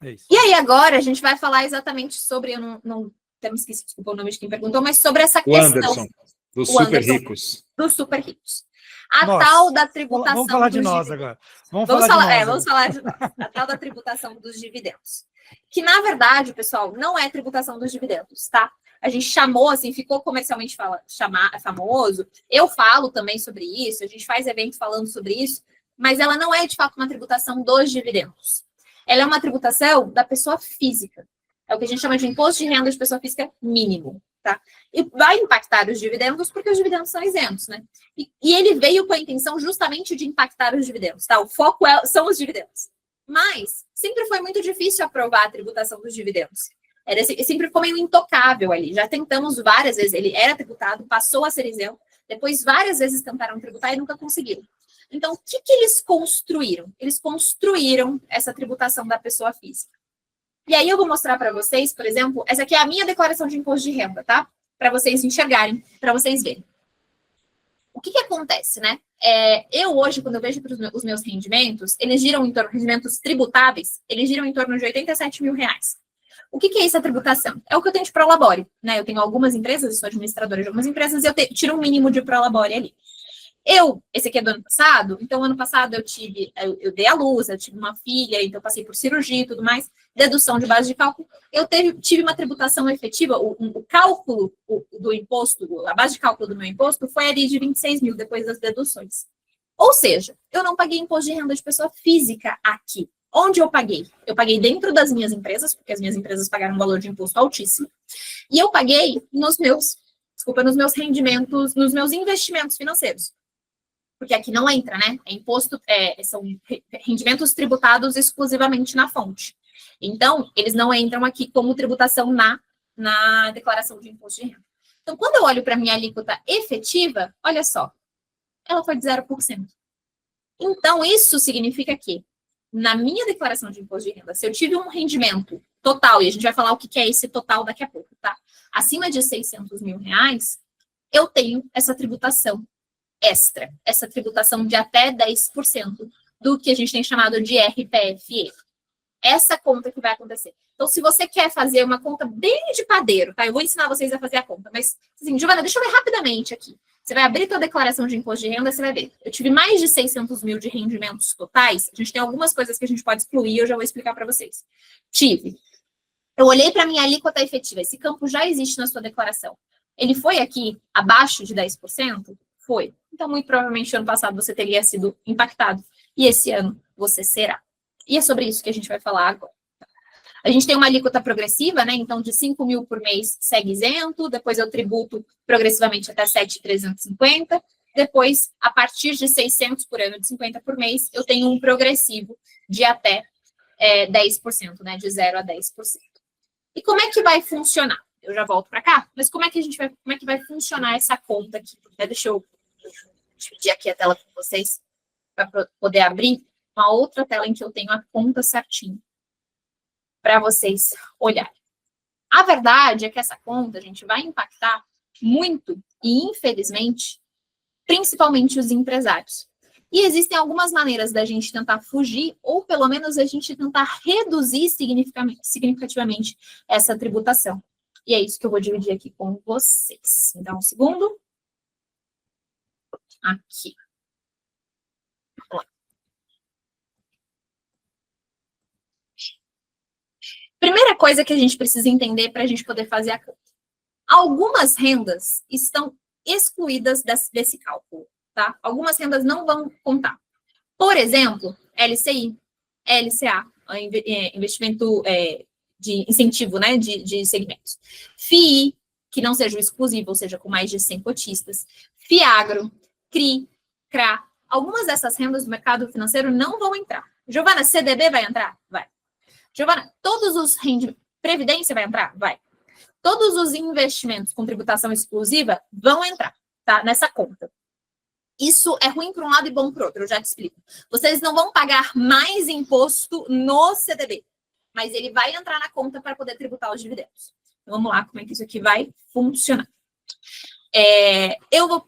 E aí, agora, a gente vai falar exatamente sobre... Eu não temos que desculpa o nome de quem perguntou, mas sobre essa questão... Anderson, dos super ricos. Dos super ricos. Tal da tributação... Vamos falar de nós agora. Vamos falar de nós. A tal da tributação dos dividendos. Que, na verdade, pessoal, não é tributação dos dividendos, tá? A gente chamou, assim, ficou comercialmente famoso. Eu falo também sobre isso, a gente faz evento falando sobre isso, mas ela não é, de fato, uma tributação dos dividendos. Ela é uma tributação da pessoa física. É o que a gente chama de imposto de renda de pessoa física mínimo, tá? E vai impactar os dividendos porque os dividendos são isentos, né? E ele veio com a intenção justamente de impactar os dividendos, tá? O foco são os dividendos. Mas sempre foi muito difícil aprovar a tributação dos dividendos. Sempre ficou meio intocável ali. Já tentamos várias vezes, ele era tributado, passou a ser isento, depois várias vezes tentaram tributar e nunca conseguiram. Então, o que eles construíram? Eles construíram essa tributação da pessoa física. E aí eu vou mostrar para vocês, por exemplo, essa aqui é a minha declaração de imposto de renda, tá? Para vocês enxergarem, para vocês verem. O que acontece, né? Eu hoje, quando eu vejo os meus rendimentos, eles giram em torno, rendimentos tributáveis, eles giram em torno de R$87 mil. O que é essa tributação? É o que eu tenho de prolabore, né? Eu tenho algumas empresas, eu sou administradora de algumas empresas, e eu tiro um mínimo de prolabore ali. Esse aqui é do ano passado, então ano passado eu dei à luz, eu tive uma filha, então passei por cirurgia e tudo mais, dedução de base de cálculo, eu tive uma tributação efetiva, o cálculo do imposto, a base de cálculo do meu imposto foi ali de 26 mil depois das deduções. Ou seja, eu não paguei imposto de renda de pessoa física aqui. Onde eu paguei? Eu paguei dentro das minhas empresas, porque as minhas empresas pagaram um valor de imposto altíssimo, e eu paguei nos meus rendimentos, nos meus investimentos financeiros. Porque aqui não entra, né? São rendimentos tributados exclusivamente na fonte. Então, eles não entram aqui como tributação na declaração de imposto de renda. Então, quando eu olho para a minha alíquota efetiva, olha só, ela foi de 0%. Então, isso significa que, na minha declaração de imposto de renda, se eu tive um rendimento total, e a gente vai falar o que é esse total daqui a pouco, tá? Acima de R$600 mil, eu tenho essa tributação extra, essa tributação de até 10% do que a gente tem chamado de RPFE. Essa conta que vai acontecer. Então, se você quer fazer uma conta bem de padeiro, tá? Eu vou ensinar vocês a fazer a conta, mas, assim, Giovana, deixa eu ver rapidamente aqui. Você vai abrir sua declaração de imposto de renda, você vai ver. Eu tive mais de 600 mil de rendimentos totais. A gente tem algumas coisas que a gente pode excluir, eu já vou explicar para vocês. Eu olhei para a minha alíquota efetiva. Esse campo já existe na sua declaração. Ele foi aqui abaixo de 10%? Foi. Então, muito provavelmente, ano passado você teria sido impactado. E esse ano você será. E é sobre isso que a gente vai falar agora. A gente tem uma alíquota progressiva, né? Então, de 5 mil por mês segue isento. Depois eu tributo progressivamente até 7.350. Depois, a partir de 600 por ano, de 50 por mês, eu tenho um progressivo de até 10%, né? De 0 a 10%. E como é que vai funcionar? Eu já volto para cá, mas como é que vai funcionar essa conta aqui? Deixa eu dividir aqui a tela com vocês para poder abrir uma outra tela em que eu tenho a conta certinho para vocês olharem. A verdade é que essa conta, a gente vai impactar muito e, infelizmente, principalmente os empresários. E existem algumas maneiras da gente tentar fugir, ou pelo menos a gente tentar reduzir significativamente essa tributação. E é isso que eu vou dividir aqui com vocês. Me dá um segundo. Aqui. Vamos lá. Primeira coisa que a gente precisa entender para a gente poder fazer a conta. Algumas rendas estão excluídas desse cálculo, tá? Algumas rendas não vão contar. Por exemplo, LCI, LCA, investimento de incentivo, né, de segmentos. FII, que não seja o exclusivo, ou seja, com mais de 100 cotistas. FIAGRO, CRI, CRA. Algumas dessas rendas do mercado financeiro não vão entrar. Giovana, CDB vai entrar? Vai. Giovana, todos os rendimentos... Previdência vai entrar? Vai. Todos os investimentos com tributação exclusiva vão entrar, tá? Nessa conta. Isso é ruim para um lado e bom para o outro, eu já te explico. Vocês não vão pagar mais imposto no CDB, mas ele vai entrar na conta para poder tributar os dividendos. Então, vamos lá, como é que isso aqui vai funcionar. Eu vou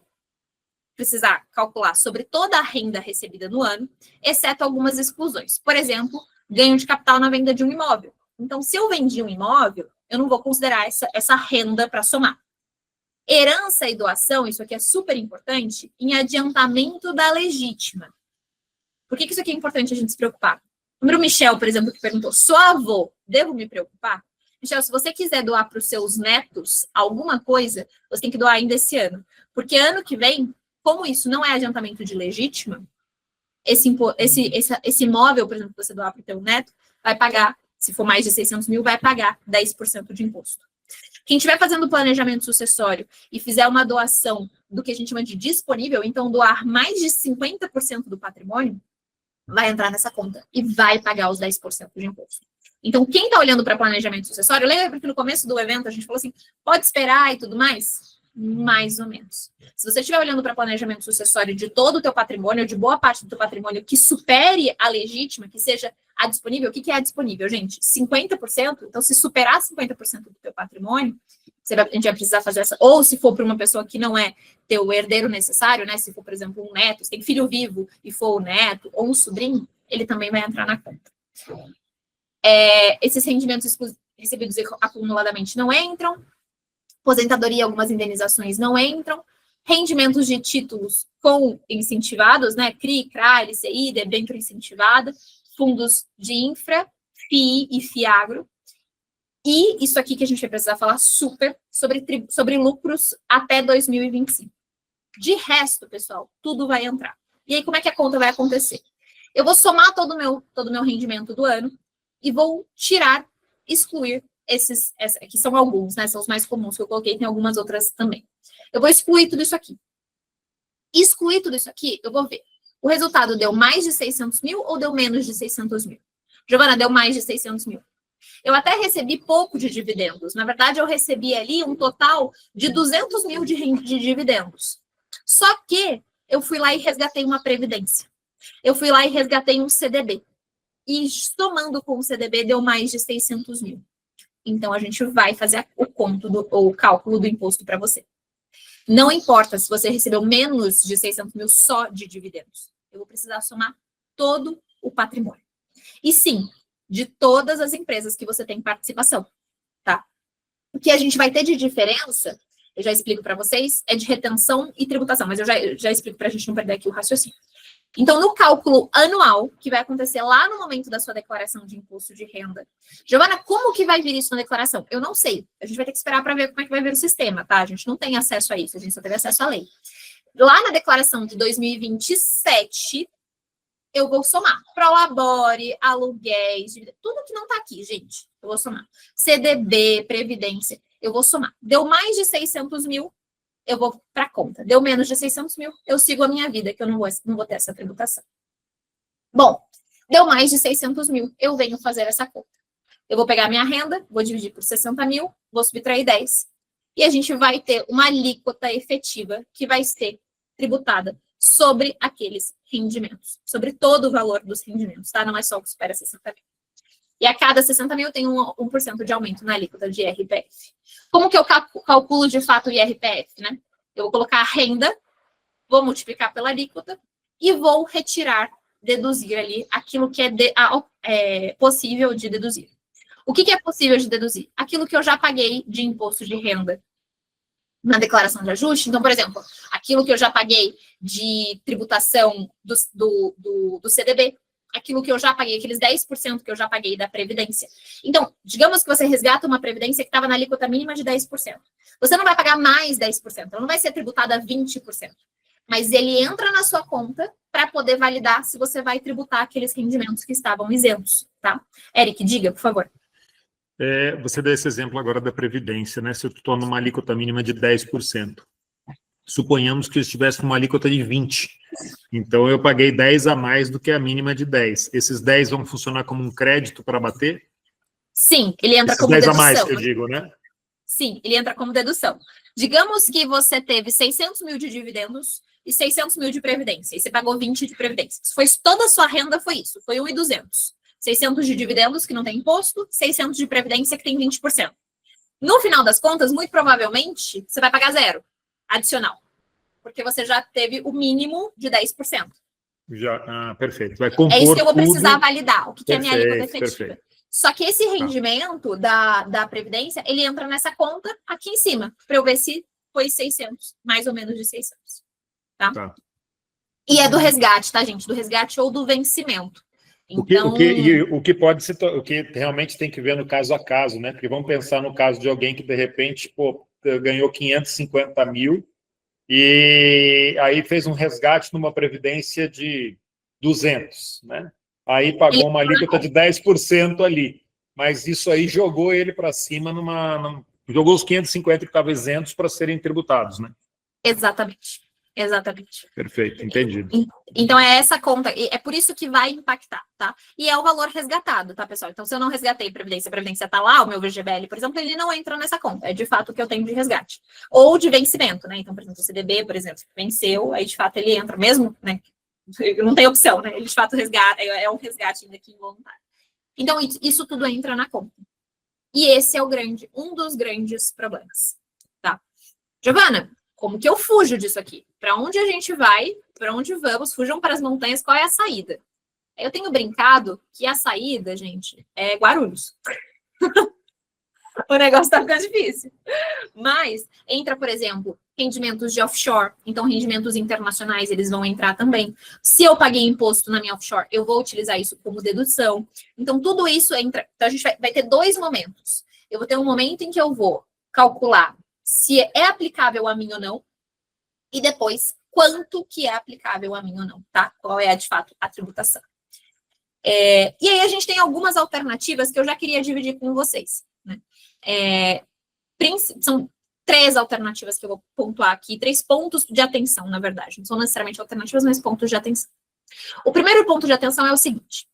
precisar calcular sobre toda a renda recebida no ano, exceto algumas exclusões. Por exemplo, ganho de capital na venda de um imóvel. Então, se eu vendi um imóvel, eu não vou considerar essa renda para somar. Herança e doação, isso aqui é super importante, em adiantamento da legítima. Por que isso aqui é importante a gente se preocupar? Lembra o Michel, por exemplo, que perguntou, sou avô, devo me preocupar? Michel, se você quiser doar para os seus netos alguma coisa, você tem que doar ainda esse ano. Porque ano que vem, como isso não é adiantamento de legítima, esse imóvel, por exemplo, que você doar para o seu neto, vai pagar, se for mais de 600 mil, vai pagar 10% de imposto. Quem estiver fazendo planejamento sucessório e fizer uma doação do que a gente chama de disponível, então doar mais de 50% do patrimônio, vai entrar nessa conta e vai pagar os 10% de imposto. Então, quem está olhando para planejamento sucessório, lembra que no começo do evento a gente falou assim, pode esperar e tudo mais? Mais ou menos. Se você estiver olhando para planejamento sucessório de todo o teu patrimônio, de boa parte do teu patrimônio que supere a legítima, que seja a disponível, o que é a disponível, gente? 50%? Então, se superar 50% do teu patrimônio, a gente vai precisar fazer essa... Ou se for para uma pessoa que não é teu herdeiro necessário, né? Se for, por exemplo, um neto, se tem filho vivo e for o neto, ou um sobrinho, ele também vai entrar na conta. Esses rendimentos recebidos acumuladamente não entram. Aposentadoria, algumas indenizações não entram. Rendimentos de títulos com incentivados, né? CRI, CRA, LCI, debênture incentivada, fundos de infra, FII e FIAGRO. E isso aqui que a gente vai precisar falar super sobre lucros até 2025. De resto, pessoal, tudo vai entrar. E aí, como é que a conta vai acontecer? Eu vou somar todo o meu rendimento do ano e vou excluir esses aqui são alguns, né? São os mais comuns que eu coloquei, tem algumas outras também. Eu vou excluir tudo isso aqui. Excluir tudo isso aqui, eu vou ver. O resultado deu mais de 600 mil ou deu menos de 600 mil? Giovana, deu mais de 600 mil. Eu até recebi pouco de dividendos. Na verdade, eu recebi ali um total de 200 mil de dividendos. Só que eu fui lá e resgatei uma previdência. Eu fui lá e resgatei um CDB. E somando com o CDB, deu mais de 600 mil. Então, a gente vai fazer o cálculo do imposto para você. Não importa se você recebeu menos de 600 mil só de dividendos. Eu vou precisar somar todo o patrimônio. E sim, de todas as empresas que você tem participação, tá? O que a gente vai ter de diferença, eu já explico para vocês, é de retenção e tributação, mas eu já explico para a gente não perder aqui o raciocínio. Então, no cálculo anual, que vai acontecer lá no momento da sua declaração de imposto de renda. Giovana, como que vai vir isso na declaração? Eu não sei. A gente vai ter que esperar para ver como é que vai vir o sistema, tá? A gente não tem acesso a isso, a gente só teve acesso à lei. Lá na declaração de 2027, eu vou somar. Prolabore, aluguéis, tudo que não está aqui, gente. Eu vou somar. CDB, Previdência, eu vou somar. Deu mais de 600 mil, eu vou para a conta. Deu menos de 600 mil, eu sigo a minha vida, que eu não vou ter essa tributação. Bom, deu mais de 600 mil, eu venho fazer essa conta. Eu vou pegar minha renda, vou dividir por 60 mil, vou subtrair 10. E a gente vai ter uma alíquota efetiva que vai ser tributada sobre aqueles rendimentos, sobre todo o valor dos rendimentos, tá? Não é só o que supera 60 mil. E a cada 60 mil tem 1% de aumento na alíquota de IRPF. Como que eu calculo de fato o IRPF, né? Eu vou colocar a renda, vou multiplicar pela alíquota e vou retirar, deduzir ali aquilo que é possível de deduzir. O que é possível de deduzir? Aquilo que eu já paguei de imposto de renda na declaração de ajuste. Então, por exemplo, aquilo que eu já paguei de tributação do CDB, aquilo que eu já paguei, aqueles 10% que eu já paguei da Previdência. Então, digamos que você resgata uma Previdência que estava na alíquota mínima de 10%. Você não vai pagar mais 10%, ela não vai ser tributada 20%. Mas ele entra na sua conta para poder validar se você vai tributar aqueles rendimentos que estavam isentos, tá? Eric, diga, por favor. Você deu esse exemplo agora da Previdência, né? Se eu estou numa alíquota mínima de 10%. Suponhamos que eu estivesse numa alíquota de 20%. Então, eu paguei 10 a mais do que a mínima de 10. Esses 10 vão funcionar como um crédito para bater? Sim, ele entra Esses como 10 dedução. a mais que eu digo, né? Sim, ele entra como dedução. Digamos que você teve 600 mil de dividendos e 600 mil de previdência, e você pagou 20 de previdência. Toda a sua renda foi isso, foi 1.200. 600 de dividendos, que não tem imposto, 600 de previdência, que tem 20%. No final das contas, muito provavelmente, você vai pagar 0 adicional, porque você já teve o mínimo de 10%. Perfeito. Vai compor é isso que eu vou precisar tudo. validar, o que é a minha alíquota efetiva. Perfeito. Só que esse rendimento da Previdência, ele entra nessa conta aqui em cima, para eu ver se foi 600, mais ou menos de 600. Tá? E é do resgate, tá, gente? Do resgate ou do vencimento. Então... O que realmente tem que ver no caso a caso, né? Porque vamos pensar no caso de alguém que, de repente, ganhou 550 mil e aí fez um resgate numa previdência de 200, né? Aí pagou uma alíquota de 10% ali. Mas isso aí jogou ele para cima jogou os 550 que estavam isentos para serem tributados, né? Exatamente. Perfeito, entendido. Então, é essa conta, é por isso que vai impactar, tá? E é o valor resgatado, tá, pessoal? Então, se eu não resgatei a Previdência tá lá, o meu VGBL, por exemplo, ele não entra nessa conta, é de fato o que eu tenho de resgate. Ou de vencimento, né? Então, por exemplo, o CDB, por exemplo, venceu, aí de fato ele entra, mesmo, né? Não tem opção, né? Ele de fato resgata, é um resgate ainda aqui involuntário. Então, isso tudo entra na conta. E esse é um dos grandes problemas, tá? Giovana, como que eu fujo disso aqui? Para onde a gente vai? Para onde vamos? Fujam para as montanhas, qual é a saída? Eu tenho brincado que a saída, gente, é Guarulhos. O negócio tá ficando difícil. Mas entra, por exemplo, rendimentos de offshore. Então, rendimentos internacionais, eles vão entrar também. Se eu paguei imposto na minha offshore, eu vou utilizar isso como dedução. Então, tudo isso entra... Então, a gente vai ter 2 momentos. Eu vou ter um momento em que eu vou calcular se é aplicável a mim ou não, e depois, quanto que é aplicável a mim ou não, tá? Qual é, de fato, a tributação. E aí, a gente tem algumas alternativas que eu já queria dividir com vocês, né? São 3 alternativas que eu vou pontuar aqui, 3 pontos de atenção, na verdade. Não são necessariamente alternativas, mas pontos de atenção. O primeiro ponto de atenção é o seguinte.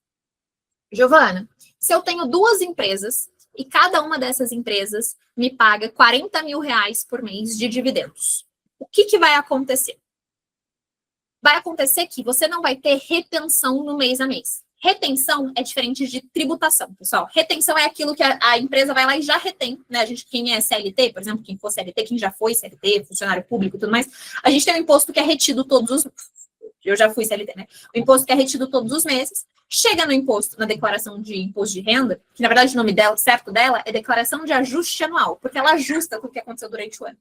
Giovana, se eu tenho 2 empresas e cada uma dessas empresas me paga 40 mil reais por mês de dividendos, o que vai acontecer? Vai acontecer que você não vai ter retenção no mês a mês. Retenção é diferente de tributação, pessoal. Retenção é aquilo que a empresa vai lá e já retém, né? A gente, quem é CLT, por exemplo, quem for CLT, quem já foi CLT, funcionário público e tudo mais, a gente tem um imposto que é retido todos os... Eu já fui CLT, né? O imposto que é retido todos os meses, chega no imposto, na declaração de imposto de renda, que na verdade o nome certo dela é declaração de ajuste anual, porque ela ajusta com o que aconteceu durante o ano.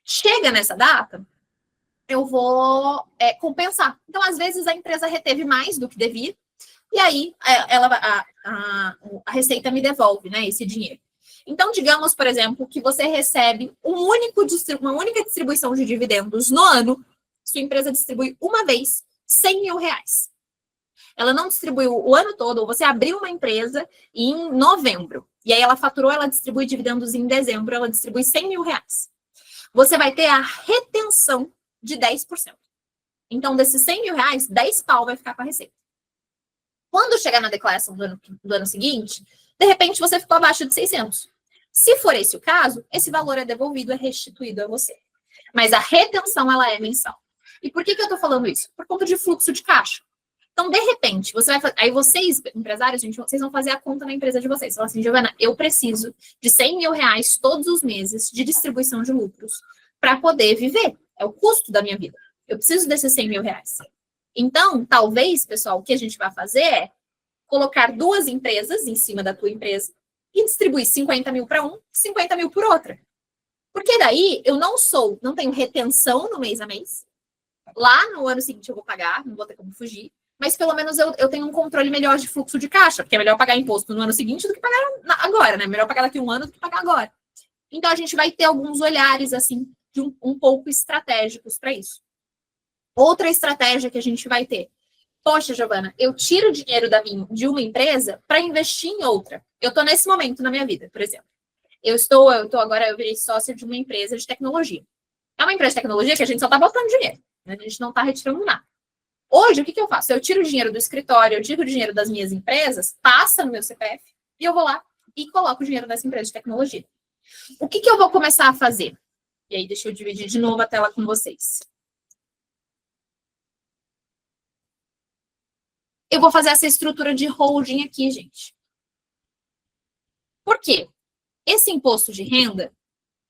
Chega nessa data, eu vou compensar. Então, às vezes, a empresa reteve mais do que devia, e aí a Receita me devolve, né, esse dinheiro. Então, digamos, por exemplo, que você recebe uma única distribuição de dividendos no ano, sua empresa distribui uma vez 100 mil reais. Ela não distribuiu o ano todo, ou você abriu uma empresa em novembro, e aí ela faturou, ela distribui dividendos em dezembro, ela distribui 100 mil reais. Você vai ter a retenção de 10%. Então, desses 100 mil reais, 10 pau vai ficar com a Receita. Quando chegar na declaração do ano seguinte, de repente você ficou abaixo de 600. Se for esse o caso, esse valor é devolvido, é restituído a você. Mas a retenção, ela é mensal. E por que eu estou falando isso? Por conta de fluxo de caixa. Então, de repente, aí vocês, empresários, vocês vão fazer a conta na empresa de vocês. Você fala assim, Giovana, eu preciso de 100 mil reais todos os meses de distribuição de lucros para poder viver. É o custo da minha vida. Eu preciso desses 100 mil reais. Então, talvez, pessoal, o que a gente vai fazer é colocar 2 empresas em cima da tua empresa e distribuir 50 mil para um, 50 mil por outra. Porque daí eu não tenho retenção no mês a mês. Lá no ano seguinte eu vou pagar, não vou ter como fugir, mas pelo menos eu tenho um controle melhor de fluxo de caixa, porque é melhor pagar imposto no ano seguinte do que pagar agora, né? Melhor pagar daqui a um ano do que pagar agora. Então a gente vai ter alguns olhares, assim, de um pouco estratégicos para isso. Outra estratégia que a gente vai ter. Poxa, Giovana, eu tiro dinheiro de uma empresa para investir em outra. Eu estou nesse momento na minha vida, por exemplo. Eu virei sócia de uma empresa de tecnologia. É uma empresa de tecnologia que a gente só está botando dinheiro, né? A gente não está retirando nada. Hoje, o que eu faço? Eu tiro o dinheiro do escritório, eu tiro o dinheiro das minhas empresas, passa no meu CPF, e eu vou lá e coloco o dinheiro nessa empresa de tecnologia. O que eu vou começar a fazer? E aí, deixa eu dividir de novo a tela com vocês. Eu vou fazer essa estrutura de holding aqui, gente. Por quê? Esse imposto de renda,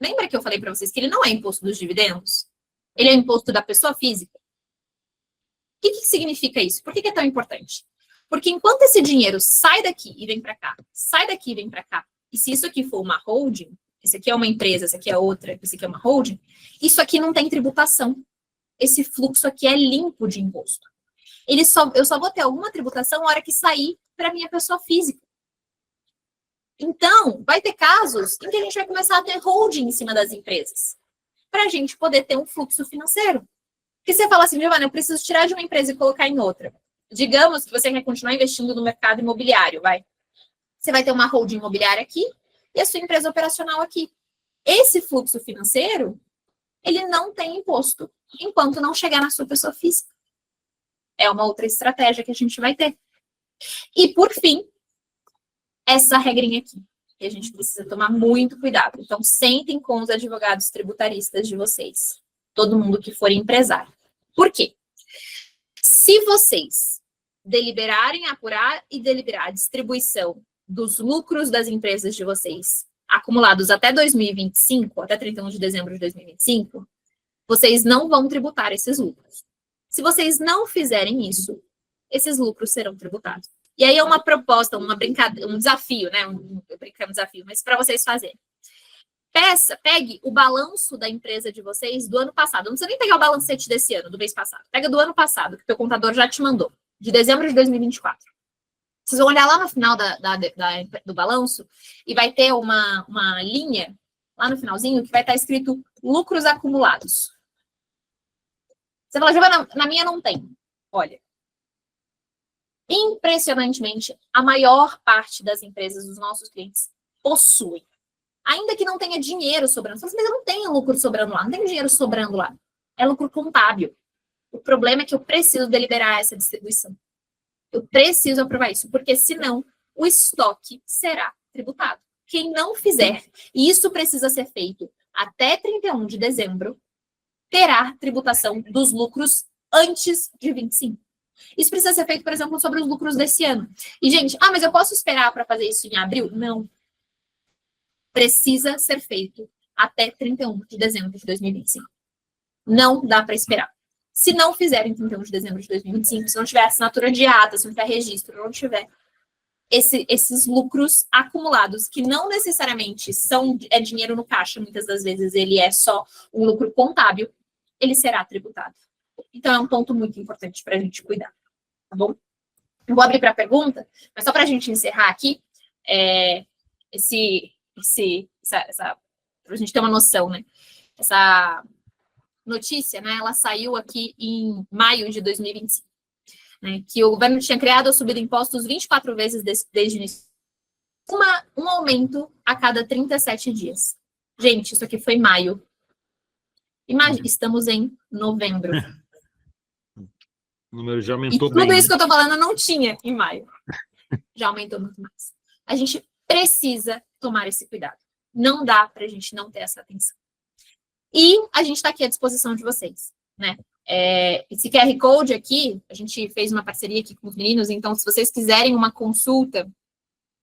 lembra que eu falei para vocês que ele não é imposto dos dividendos? Ele é imposto da pessoa física. O que significa isso? Por que é tão importante? Porque enquanto esse dinheiro sai daqui e vem para cá, sai daqui e vem para cá, e se isso aqui for uma holding, esse aqui é uma empresa, esse aqui é outra, esse aqui é uma holding, isso aqui não tem tributação. Esse fluxo aqui é limpo de imposto. Eu só vou ter alguma tributação na hora que sair para a minha pessoa física. Então, vai ter casos em que a gente vai começar a ter holding em cima das empresas, para a gente poder ter um fluxo financeiro. Porque você fala assim, Giovana, eu preciso tirar de uma empresa e colocar em outra. Digamos que você quer continuar investindo no mercado imobiliário, vai. Você vai ter uma holding imobiliária aqui e a sua empresa operacional aqui. Esse fluxo financeiro, ele não tem imposto, enquanto não chegar na sua pessoa física. É uma outra estratégia que a gente vai ter. E, por fim, essa regrinha aqui, que a gente precisa tomar muito cuidado. Então, sentem com os advogados tributaristas de vocês. Todo mundo que for empresário. Por quê? Se vocês deliberarem apurar e deliberar a distribuição dos lucros das empresas de vocês acumulados até 2025, até 31 de dezembro de 2025, vocês não vão tributar esses lucros. Se vocês não fizerem isso, esses lucros serão tributados. E aí é uma proposta, uma brincadeira, um desafio, né? Eu brinco que é um desafio, mas para vocês fazerem. Pegue o balanço da empresa de vocês do ano passado. Não precisa nem pegar o balancete desse ano, do mês passado. Pega do ano passado, que o teu contador já te mandou, de dezembro de 2024. Vocês vão olhar lá no final do balanço e vai ter uma linha, lá no finalzinho, que vai estar escrito lucros acumulados. Você fala, Giovana, na minha não tem. Olha, impressionantemente, a maior parte das empresas dos nossos clientes possuem. Ainda que não tenha dinheiro sobrando. Mas eu não tenho lucro sobrando lá, não tenho dinheiro sobrando lá. É lucro contábil. O problema é que eu preciso deliberar essa distribuição. Eu preciso aprovar isso, porque senão o estoque será tributado. Quem não fizer, e isso precisa ser feito até 31 de dezembro, terá tributação dos lucros antes de 25. Isso precisa ser feito, por exemplo, sobre os lucros desse ano. E, gente, mas eu posso esperar para fazer isso em abril? Não. Precisa ser feito até 31 de dezembro de 2025. Não dá para esperar. Se não fizer em 31 de dezembro de 2025, se não tiver assinatura de ata, se não tiver registro, não tiver esses lucros acumulados, que não necessariamente é dinheiro no caixa, muitas das vezes ele é só um lucro contábil, ele será tributado. Então, é um ponto muito importante para a gente cuidar, tá bom? Eu vou abrir para pergunta, mas só para a gente encerrar aqui, para a gente ter uma noção, né? Essa notícia, né? Ela saiu aqui em maio de 2025, né? Que o governo tinha criado ou subido impostos 24 vezes desde o início. Um aumento a cada 37 dias. Gente, isso aqui foi maio. Imagina, estamos em novembro. O número já aumentou bem. Tudo isso que eu estou falando não tinha em maio. Já aumentou muito mais. A gente precisa tomar esse cuidado. Não dá para a gente não ter essa atenção. E a gente está aqui à disposição de vocês, né? Esse QR Code aqui, a gente fez uma parceria aqui com os meninos, então se vocês quiserem uma consulta,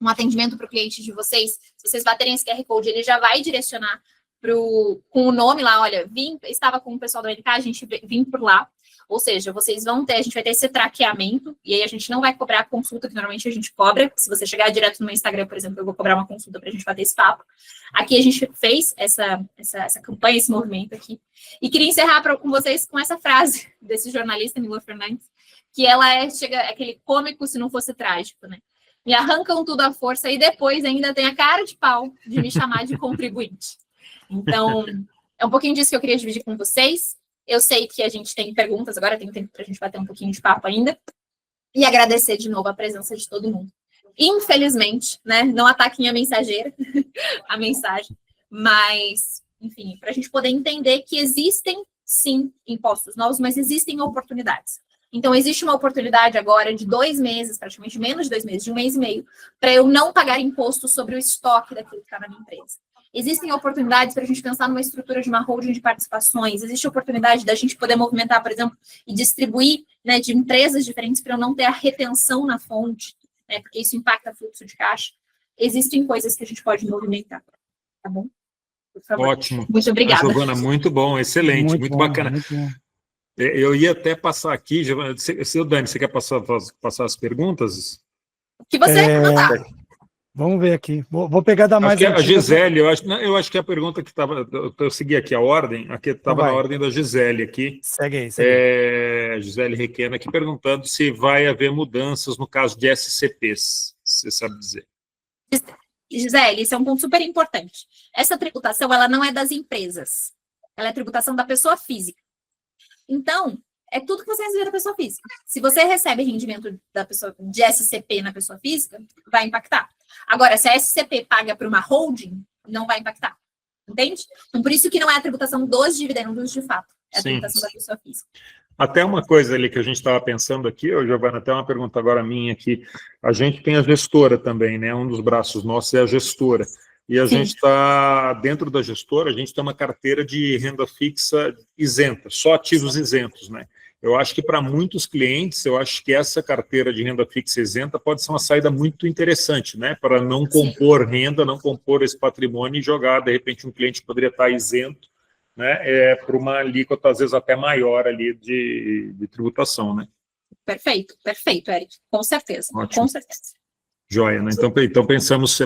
um atendimento para o cliente de vocês, se vocês baterem esse QR Code, ele já vai direcionar com o nome lá, olha, estava com o pessoal da LK, a gente vim por lá. Ou seja, vocês vão ter, a gente vai ter esse traqueamento, e aí a gente não vai cobrar a consulta, que normalmente a gente cobra. Se você chegar direto no meu Instagram, por exemplo, eu vou cobrar uma consulta para a gente bater esse papo. Aqui a gente fez essa campanha, esse movimento aqui. E queria encerrar com vocês com essa frase desse jornalista, Mila Fernandes, que ela chega aquele cômico se não fosse trágico, né? Me arrancam tudo à força e depois ainda tem a cara de pau de me chamar de contribuinte. Então, é um pouquinho disso que eu queria dividir com vocês. Eu sei que a gente tem perguntas agora, tem tempo para a gente bater um pouquinho de papo ainda. E agradecer de novo a presença de todo mundo. Infelizmente, né, não ataquem a mensageira, a mensagem, mas, enfim, para a gente poder entender que existem, sim, impostos novos, mas existem oportunidades. Então, existe uma oportunidade agora de 2 meses, praticamente menos de 2 meses, de 1 mês e meio, para eu não pagar imposto sobre o estoque daquilo que está na minha empresa. Existem oportunidades para a gente pensar numa estrutura de uma holding de participações. Existe oportunidade da gente poder movimentar, por exemplo, e distribuir, né, de empresas diferentes para eu não ter a retenção na fonte, né, porque isso impacta o fluxo de caixa. Existem coisas que a gente pode movimentar, tá bom? Por favor. Ótimo. Muito obrigada. Giovana, muito bom, excelente, muito bom, bacana. muito bom. Eu ia até passar aqui, Giovana, Dani, você quer passar as perguntas? O que você mandar. Vamos ver aqui. Vou pegar da mais antiga. A Gisele, pra... eu acho que a pergunta que estava... Eu segui aqui a ordem, aqui estava na ordem da Gisele aqui. Segue aí. Gisele Requena aqui perguntando se vai haver mudanças no caso de SCPs, você sabe dizer. Gisele, isso é um ponto super importante. Essa tributação, ela não é das empresas. Ela é tributação da pessoa física. Então, é tudo que você recebe da pessoa física. Se você recebe rendimento da pessoa de SCP na pessoa física, vai impactar. Agora, se a SCP paga para uma holding, não vai impactar. Entende? Então, por isso que não é a tributação dos dividendos de fato. É a tributação da pessoa física. Até uma coisa ali que a gente estava pensando aqui, Giovana, até uma pergunta agora minha aqui. A gente tem a gestora também, né? Um dos braços nossos é a gestora. E a gente está, dentro da gestora, a gente tem uma carteira de renda fixa isenta, só ativos isentos, né? Eu acho que para muitos clientes, eu acho que essa carteira de renda fixa isenta pode ser uma saída muito interessante, né? Para não compor renda, não compor esse patrimônio e jogar, de repente, um cliente poderia estar isento, né? Por uma alíquota, às vezes, até maior ali de tributação, né? Perfeito, Eric. Com certeza. Ótimo. Com certeza. Joia, né? Então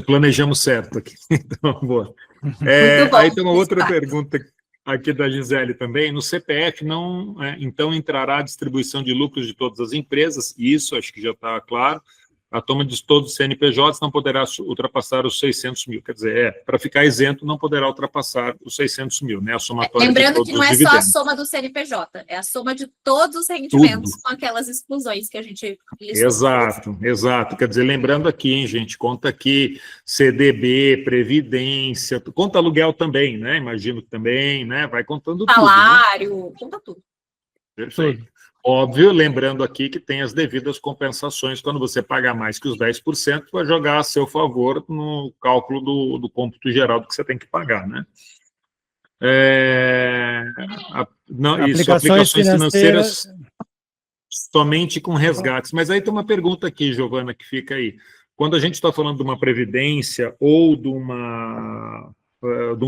planejamos certo aqui. Então, boa. Muito bom. Aí tem uma outra pergunta aqui da Gisele também. No CPF, não, então entrará a distribuição de lucros de todas as empresas, e isso acho que já está claro. A toma de todos os CNPJs não poderá ultrapassar os 600 mil. Quer dizer, para ficar isento, não poderá ultrapassar os 600 mil, né? A somatória lembrando de todos que não é os só a dividendos. soma do CNPJ, é a soma de todos os rendimentos Tudo. com aquelas exclusões que a gente listou. Exato. Quer dizer, lembrando aqui, hein, gente, conta aqui CDB, Previdência, conta aluguel também, né? Imagino que também, né? Vai contando Salário, tudo. Né? conta tudo. Perfeito. Óbvio, lembrando aqui que tem as devidas compensações, quando você pagar mais que os 10%, vai jogar a seu favor no cálculo do cômputo geral do que você tem que pagar, né? Aplicações financeiras somente com resgates. Mas aí tem uma pergunta aqui, Giovana, que fica aí. Quando a gente está falando de uma previdência ou de um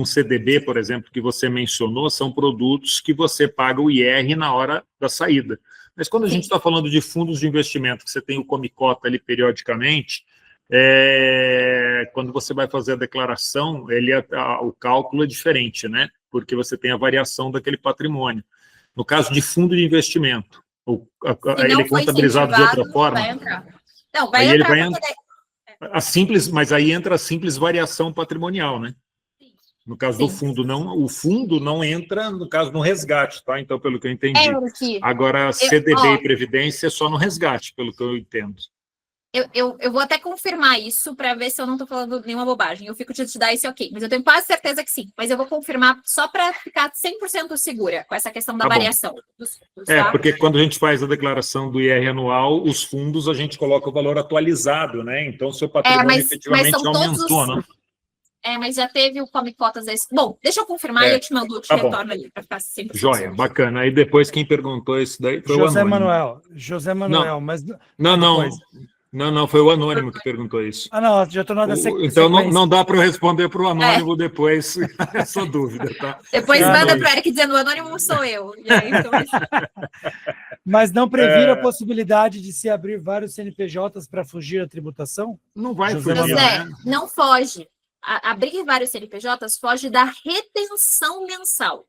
CDB, por exemplo, que você mencionou, são produtos que você paga o IR na hora da saída. Mas quando a gente está falando de fundos de investimento, que você tem o Comicota ali periodicamente, quando você vai fazer a declaração, o cálculo é diferente, né? Porque você tem a variação daquele patrimônio. No caso de fundo de investimento, ele é contabilizado de outra forma. Vai entrar. Não, vai entrar. Mas aí entra a simples variação patrimonial, né? No caso do fundo, não, o fundo não entra, no caso, no resgate, tá? Então, pelo que eu entendi. Agora, CDB e Previdência é só no resgate, pelo que eu entendo. Eu vou até confirmar isso para ver se eu não estou falando nenhuma bobagem. Eu fico te dar esse ok, mas eu tenho quase certeza que sim. Mas eu vou confirmar só para ficar 100% segura com essa questão da variação dos fundos, tá? Porque quando a gente faz a declaração do IR anual, os fundos a gente coloca o valor atualizado, né? Então, o seu patrimônio efetivamente aumentou, né? Mas já teve o Comicotas. Bom, deixa eu confirmar e eu te mando, retorno ali, para ficar sempre. Joia, bacana. Aí depois quem perguntou isso daí foi José Manuel, não, mas... Não. Não, foi o Anônimo que perguntou isso. Não, já estou na Então não dá para eu responder para o Anônimo depois essa dúvida, tá? Depois manda para o Eric dizendo, o Anônimo sou eu. E aí, então... Mas não previra a possibilidade de se abrir vários CNPJs para fugir da tributação? Não vai José fugir, José, né? não foge. Abrir vários CNPJs foge da retenção mensal.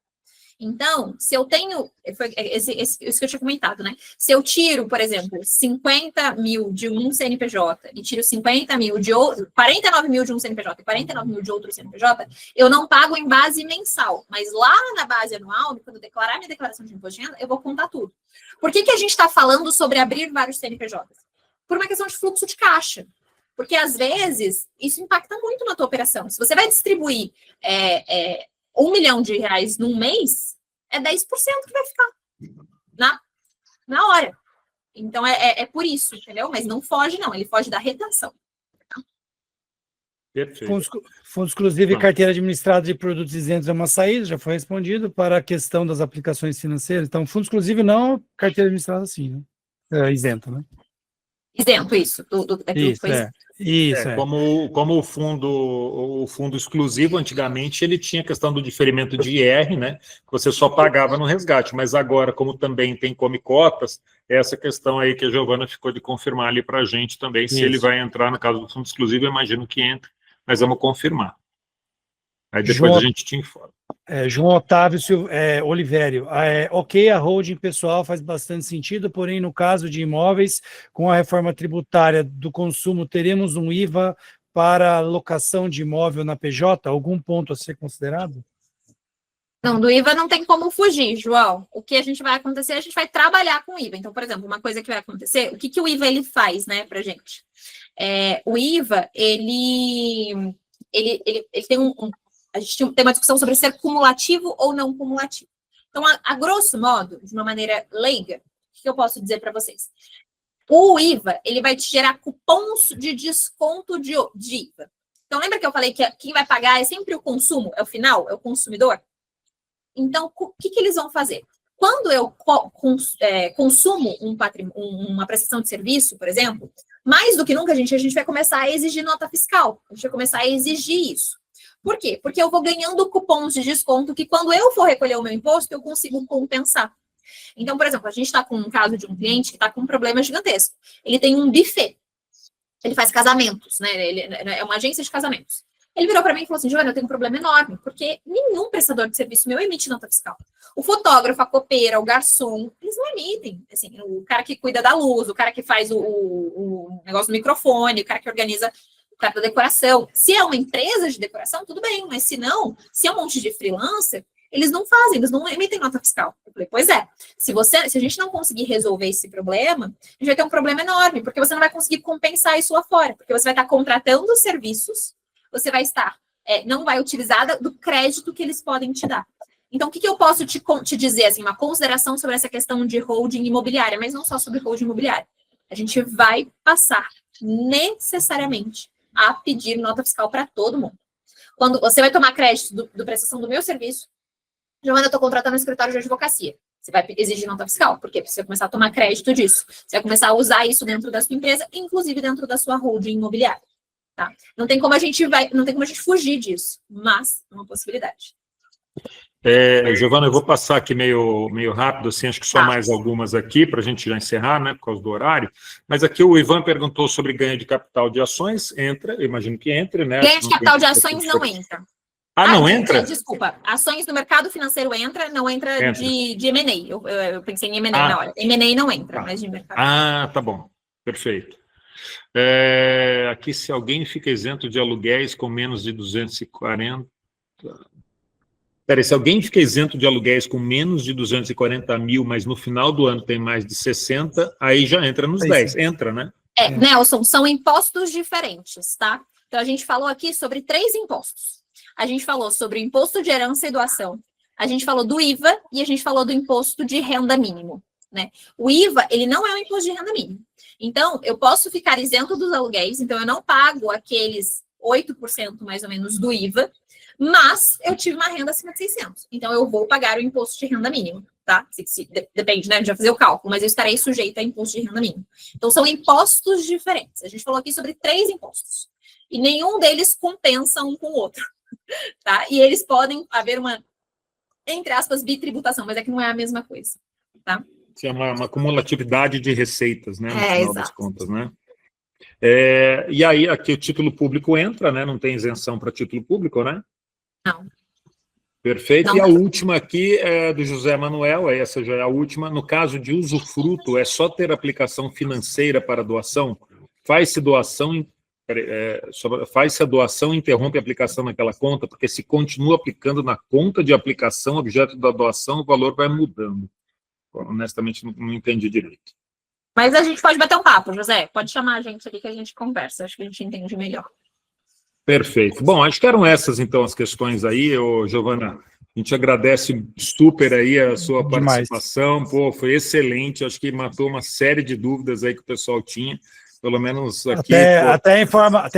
Então, se eu tenho, isso que eu tinha comentado, né? Se eu tiro, por exemplo, 50 mil de um CNPJ e tiro 50 mil de outro, 49 mil de um CNPJ e 49 mil de outro CNPJ, eu não pago em base mensal. Mas lá na base anual, quando eu declarar minha declaração de imposto de renda, eu vou contar tudo. Por que a gente está falando sobre abrir vários CNPJs? Por uma questão de fluxo de caixa. Porque, às vezes, isso impacta muito na tua operação. Se você vai distribuir R$1 milhão num mês, é 10% que vai ficar na hora. Então, é por isso, entendeu? Mas não foge, não. Ele foge da retenção. Perfeito. Fundo exclusivo e carteira administrada de produtos isentos é uma saída, já foi respondido. Para a questão das aplicações financeiras, então, fundo exclusivo não, carteira administrada sim, né? Isento, né? Isento, isso. Isso. Como o fundo exclusivo, antigamente, ele tinha a questão do diferimento de IR, né? Que você só pagava no resgate, mas agora, como também tem come cotas, essa questão aí que a Giovana ficou de confirmar ali para a gente também, se ele vai entrar no caso do fundo exclusivo, eu imagino que entra, mas vamos confirmar. Aí depois a gente te informa. João Otávio Olivério. Ok, a holding pessoal faz bastante sentido, porém, no caso de imóveis, com a reforma tributária do consumo, teremos um IVA para locação de imóvel na PJ? Algum ponto a ser considerado? Não, do IVA não tem como fugir, João. O que a gente vai acontecer, a gente vai trabalhar com o IVA. Então, por exemplo, uma coisa que vai acontecer, o que o IVA ele faz, né, pra gente? O IVA, ele tem a gente tem uma discussão sobre ser cumulativo ou não cumulativo. Então, a grosso modo, de uma maneira leiga, o que eu posso dizer para vocês? O IVA, ele vai te gerar cupons de desconto de IVA. Então, lembra que eu falei que quem vai pagar é sempre o consumo, é o final, é o consumidor? Então, o que eles vão fazer? Quando eu consumo uma prestação de serviço, por exemplo, mais do que nunca, a gente vai começar a exigir nota fiscal. A gente vai começar a exigir isso. Por quê? Porque eu vou ganhando cupons de desconto que, quando eu for recolher o meu imposto, eu consigo compensar. Então, por exemplo, a gente está com um caso de um cliente que está com um problema gigantesco. Ele tem um buffet. Ele faz casamentos, né? Ele é uma agência de casamentos. Ele virou para mim e falou assim, Giovana, eu tenho um problema enorme, porque nenhum prestador de serviço meu emite nota fiscal. O fotógrafo, a copeira, o garçom, eles não emitem. Assim, o cara que cuida da luz, o cara que faz o negócio do microfone, o cara que organiza o cara da decoração. Se é uma empresa de decoração, tudo bem, mas se não, se é um monte de freelancer, eles não fazem, eles não emitem nota fiscal. Eu falei, pois é, se a gente não conseguir resolver esse problema, a gente vai ter um problema enorme, porque você não vai conseguir compensar isso lá fora, porque você vai estar contratando serviços, você vai estar, não vai utilizar do crédito que eles podem te dar. Então, o que eu posso te dizer, assim, uma consideração sobre essa questão de holding imobiliária, mas não só sobre holding imobiliária. A gente vai passar necessariamente a pedir nota fiscal para todo mundo. Quando você vai tomar crédito do prestação do meu serviço, Giovana, eu estou contratando um escritório de advocacia. Você vai exigir nota fiscal, porque você vai começar a tomar crédito disso. Você vai começar a usar isso dentro da sua empresa, inclusive dentro da sua holding imobiliária. Tá? Não tem como a gente fugir disso, mas é uma possibilidade. Giovana, eu vou passar aqui meio rápido, assim, acho que só mais algumas aqui, para a gente já encerrar, né, por causa do horário. Mas aqui o Ivan perguntou sobre ganho de capital de ações, entra, eu imagino que entre, né? Ganho de capital de ações não entra. Não entra? Desculpa, ações no mercado financeiro não entra. De M&A. Eu pensei em M&A na hora. M&A não entra, mas de mercado. Tá bom, perfeito. Aqui, se alguém fica isento de aluguéis com menos de 240... Peraí, se alguém fica isento de aluguéis com menos de 240 mil, mas no final do ano tem mais de 60, aí já entra nos 10. Entra, né? Nelson, são impostos diferentes, tá? Então, a gente falou aqui sobre 3 impostos. A gente falou sobre o imposto de herança e doação, a gente falou do IVA e a gente falou do imposto de renda mínimo, né? O IVA, ele não é um imposto de renda mínimo. Então, eu posso ficar isento dos aluguéis, então eu não pago aqueles 8% mais ou menos do IVA, mas eu tive uma renda acima de 600. Então, eu vou pagar o imposto de renda mínimo, tá? Depende, né? A gente vai fazer o cálculo, mas eu estarei sujeita a imposto de renda mínimo. Então, são impostos diferentes. A gente falou aqui sobre 3 impostos. E nenhum deles compensa um com o outro, tá? E eles podem haver uma, entre aspas, bitributação, mas é que não é a mesma coisa, tá? É uma cumulatividade de receitas, né? No final das contas, né? E aí, aqui o título público entra, né? Não tem isenção para título público, né? Não. Perfeito. Não. E a última aqui é do José Manuel, essa já é a última. No caso de usufruto, é só ter aplicação financeira para doação? Faz-se a doação e interrompe a aplicação naquela conta, porque se continua aplicando na conta de aplicação, objeto da doação, o valor vai mudando. Honestamente, não entendi direito. Mas a gente pode bater um papo, José. Pode chamar a gente ali que a gente conversa. Acho que a gente entende melhor. Perfeito. Bom, acho que eram essas, então, as questões aí, Giovana. A gente agradece super aí a sua participação. Pô, foi excelente. Acho que matou uma série de dúvidas aí que o pessoal tinha. Pelo menos aqui... Até em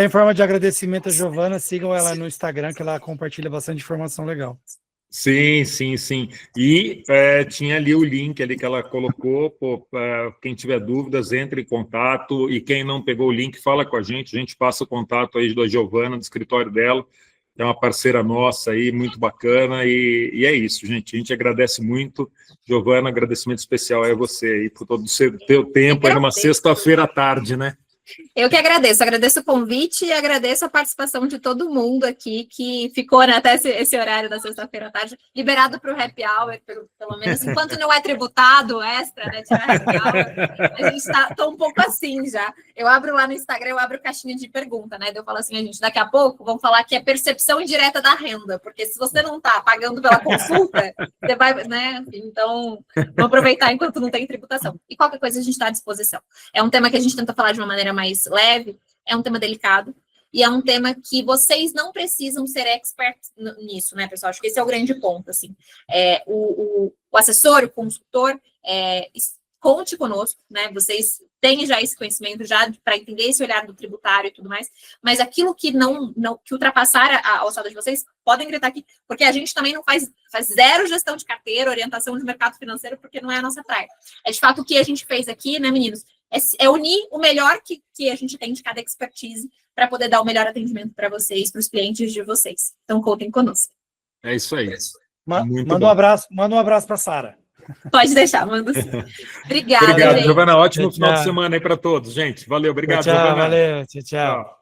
forma de agradecimento a Giovana, sigam ela no Instagram, que ela compartilha bastante informação legal. Sim. E tinha ali o link ali que ela colocou. Quem tiver dúvidas, entre em contato. E quem não pegou o link, fala com a gente passa o contato aí da Giovana, do escritório dela. É uma parceira nossa aí, muito bacana. E é isso, gente. A gente agradece muito. Giovana, agradecimento especial a você aí por todo o teu tempo aí numa sexta-feira à tarde, né? Eu que agradeço o convite e agradeço a participação de todo mundo aqui que ficou, né, até esse horário da sexta-feira à tarde, liberado para o happy hour, pelo menos, enquanto não é tributado extra, né, tirar happy hour, a gente tá um pouco assim já. Eu abro lá no Instagram, eu abro caixinha de pergunta, né, eu falo assim, a gente, daqui a pouco vamos falar que é percepção indireta da renda, porque se você não está pagando pela consulta, você vai, né, então, vamos aproveitar enquanto não tem tributação. E qualquer coisa a gente está à disposição. É um tema que a gente tenta falar de uma maneira mais leve, é um tema delicado, e é um tema que vocês não precisam ser experts nisso, né, pessoal? Acho que esse é o grande ponto, assim. O assessor, o consultor, conte conosco, né? Vocês têm já esse conhecimento já para entender esse olhar do tributário e tudo mais, mas aquilo que que ultrapassar a alçada de vocês, podem gritar aqui, porque a gente também não faz zero gestão de carteira, orientação de mercado financeiro, porque não é a nossa praia. É de fato o que a gente fez aqui, né, meninos? É unir o melhor que a gente tem de cada expertise para poder dar o melhor atendimento para vocês, para os clientes de vocês. Então, contem conosco. É isso aí. Manda um abraço para a Sara. Pode deixar, manda sim. Obrigada, Obrigado, gente. Giovana. Ótimo final de semana aí para todos, gente. Valeu, obrigado, tchau, Giovana. Valeu, tchau.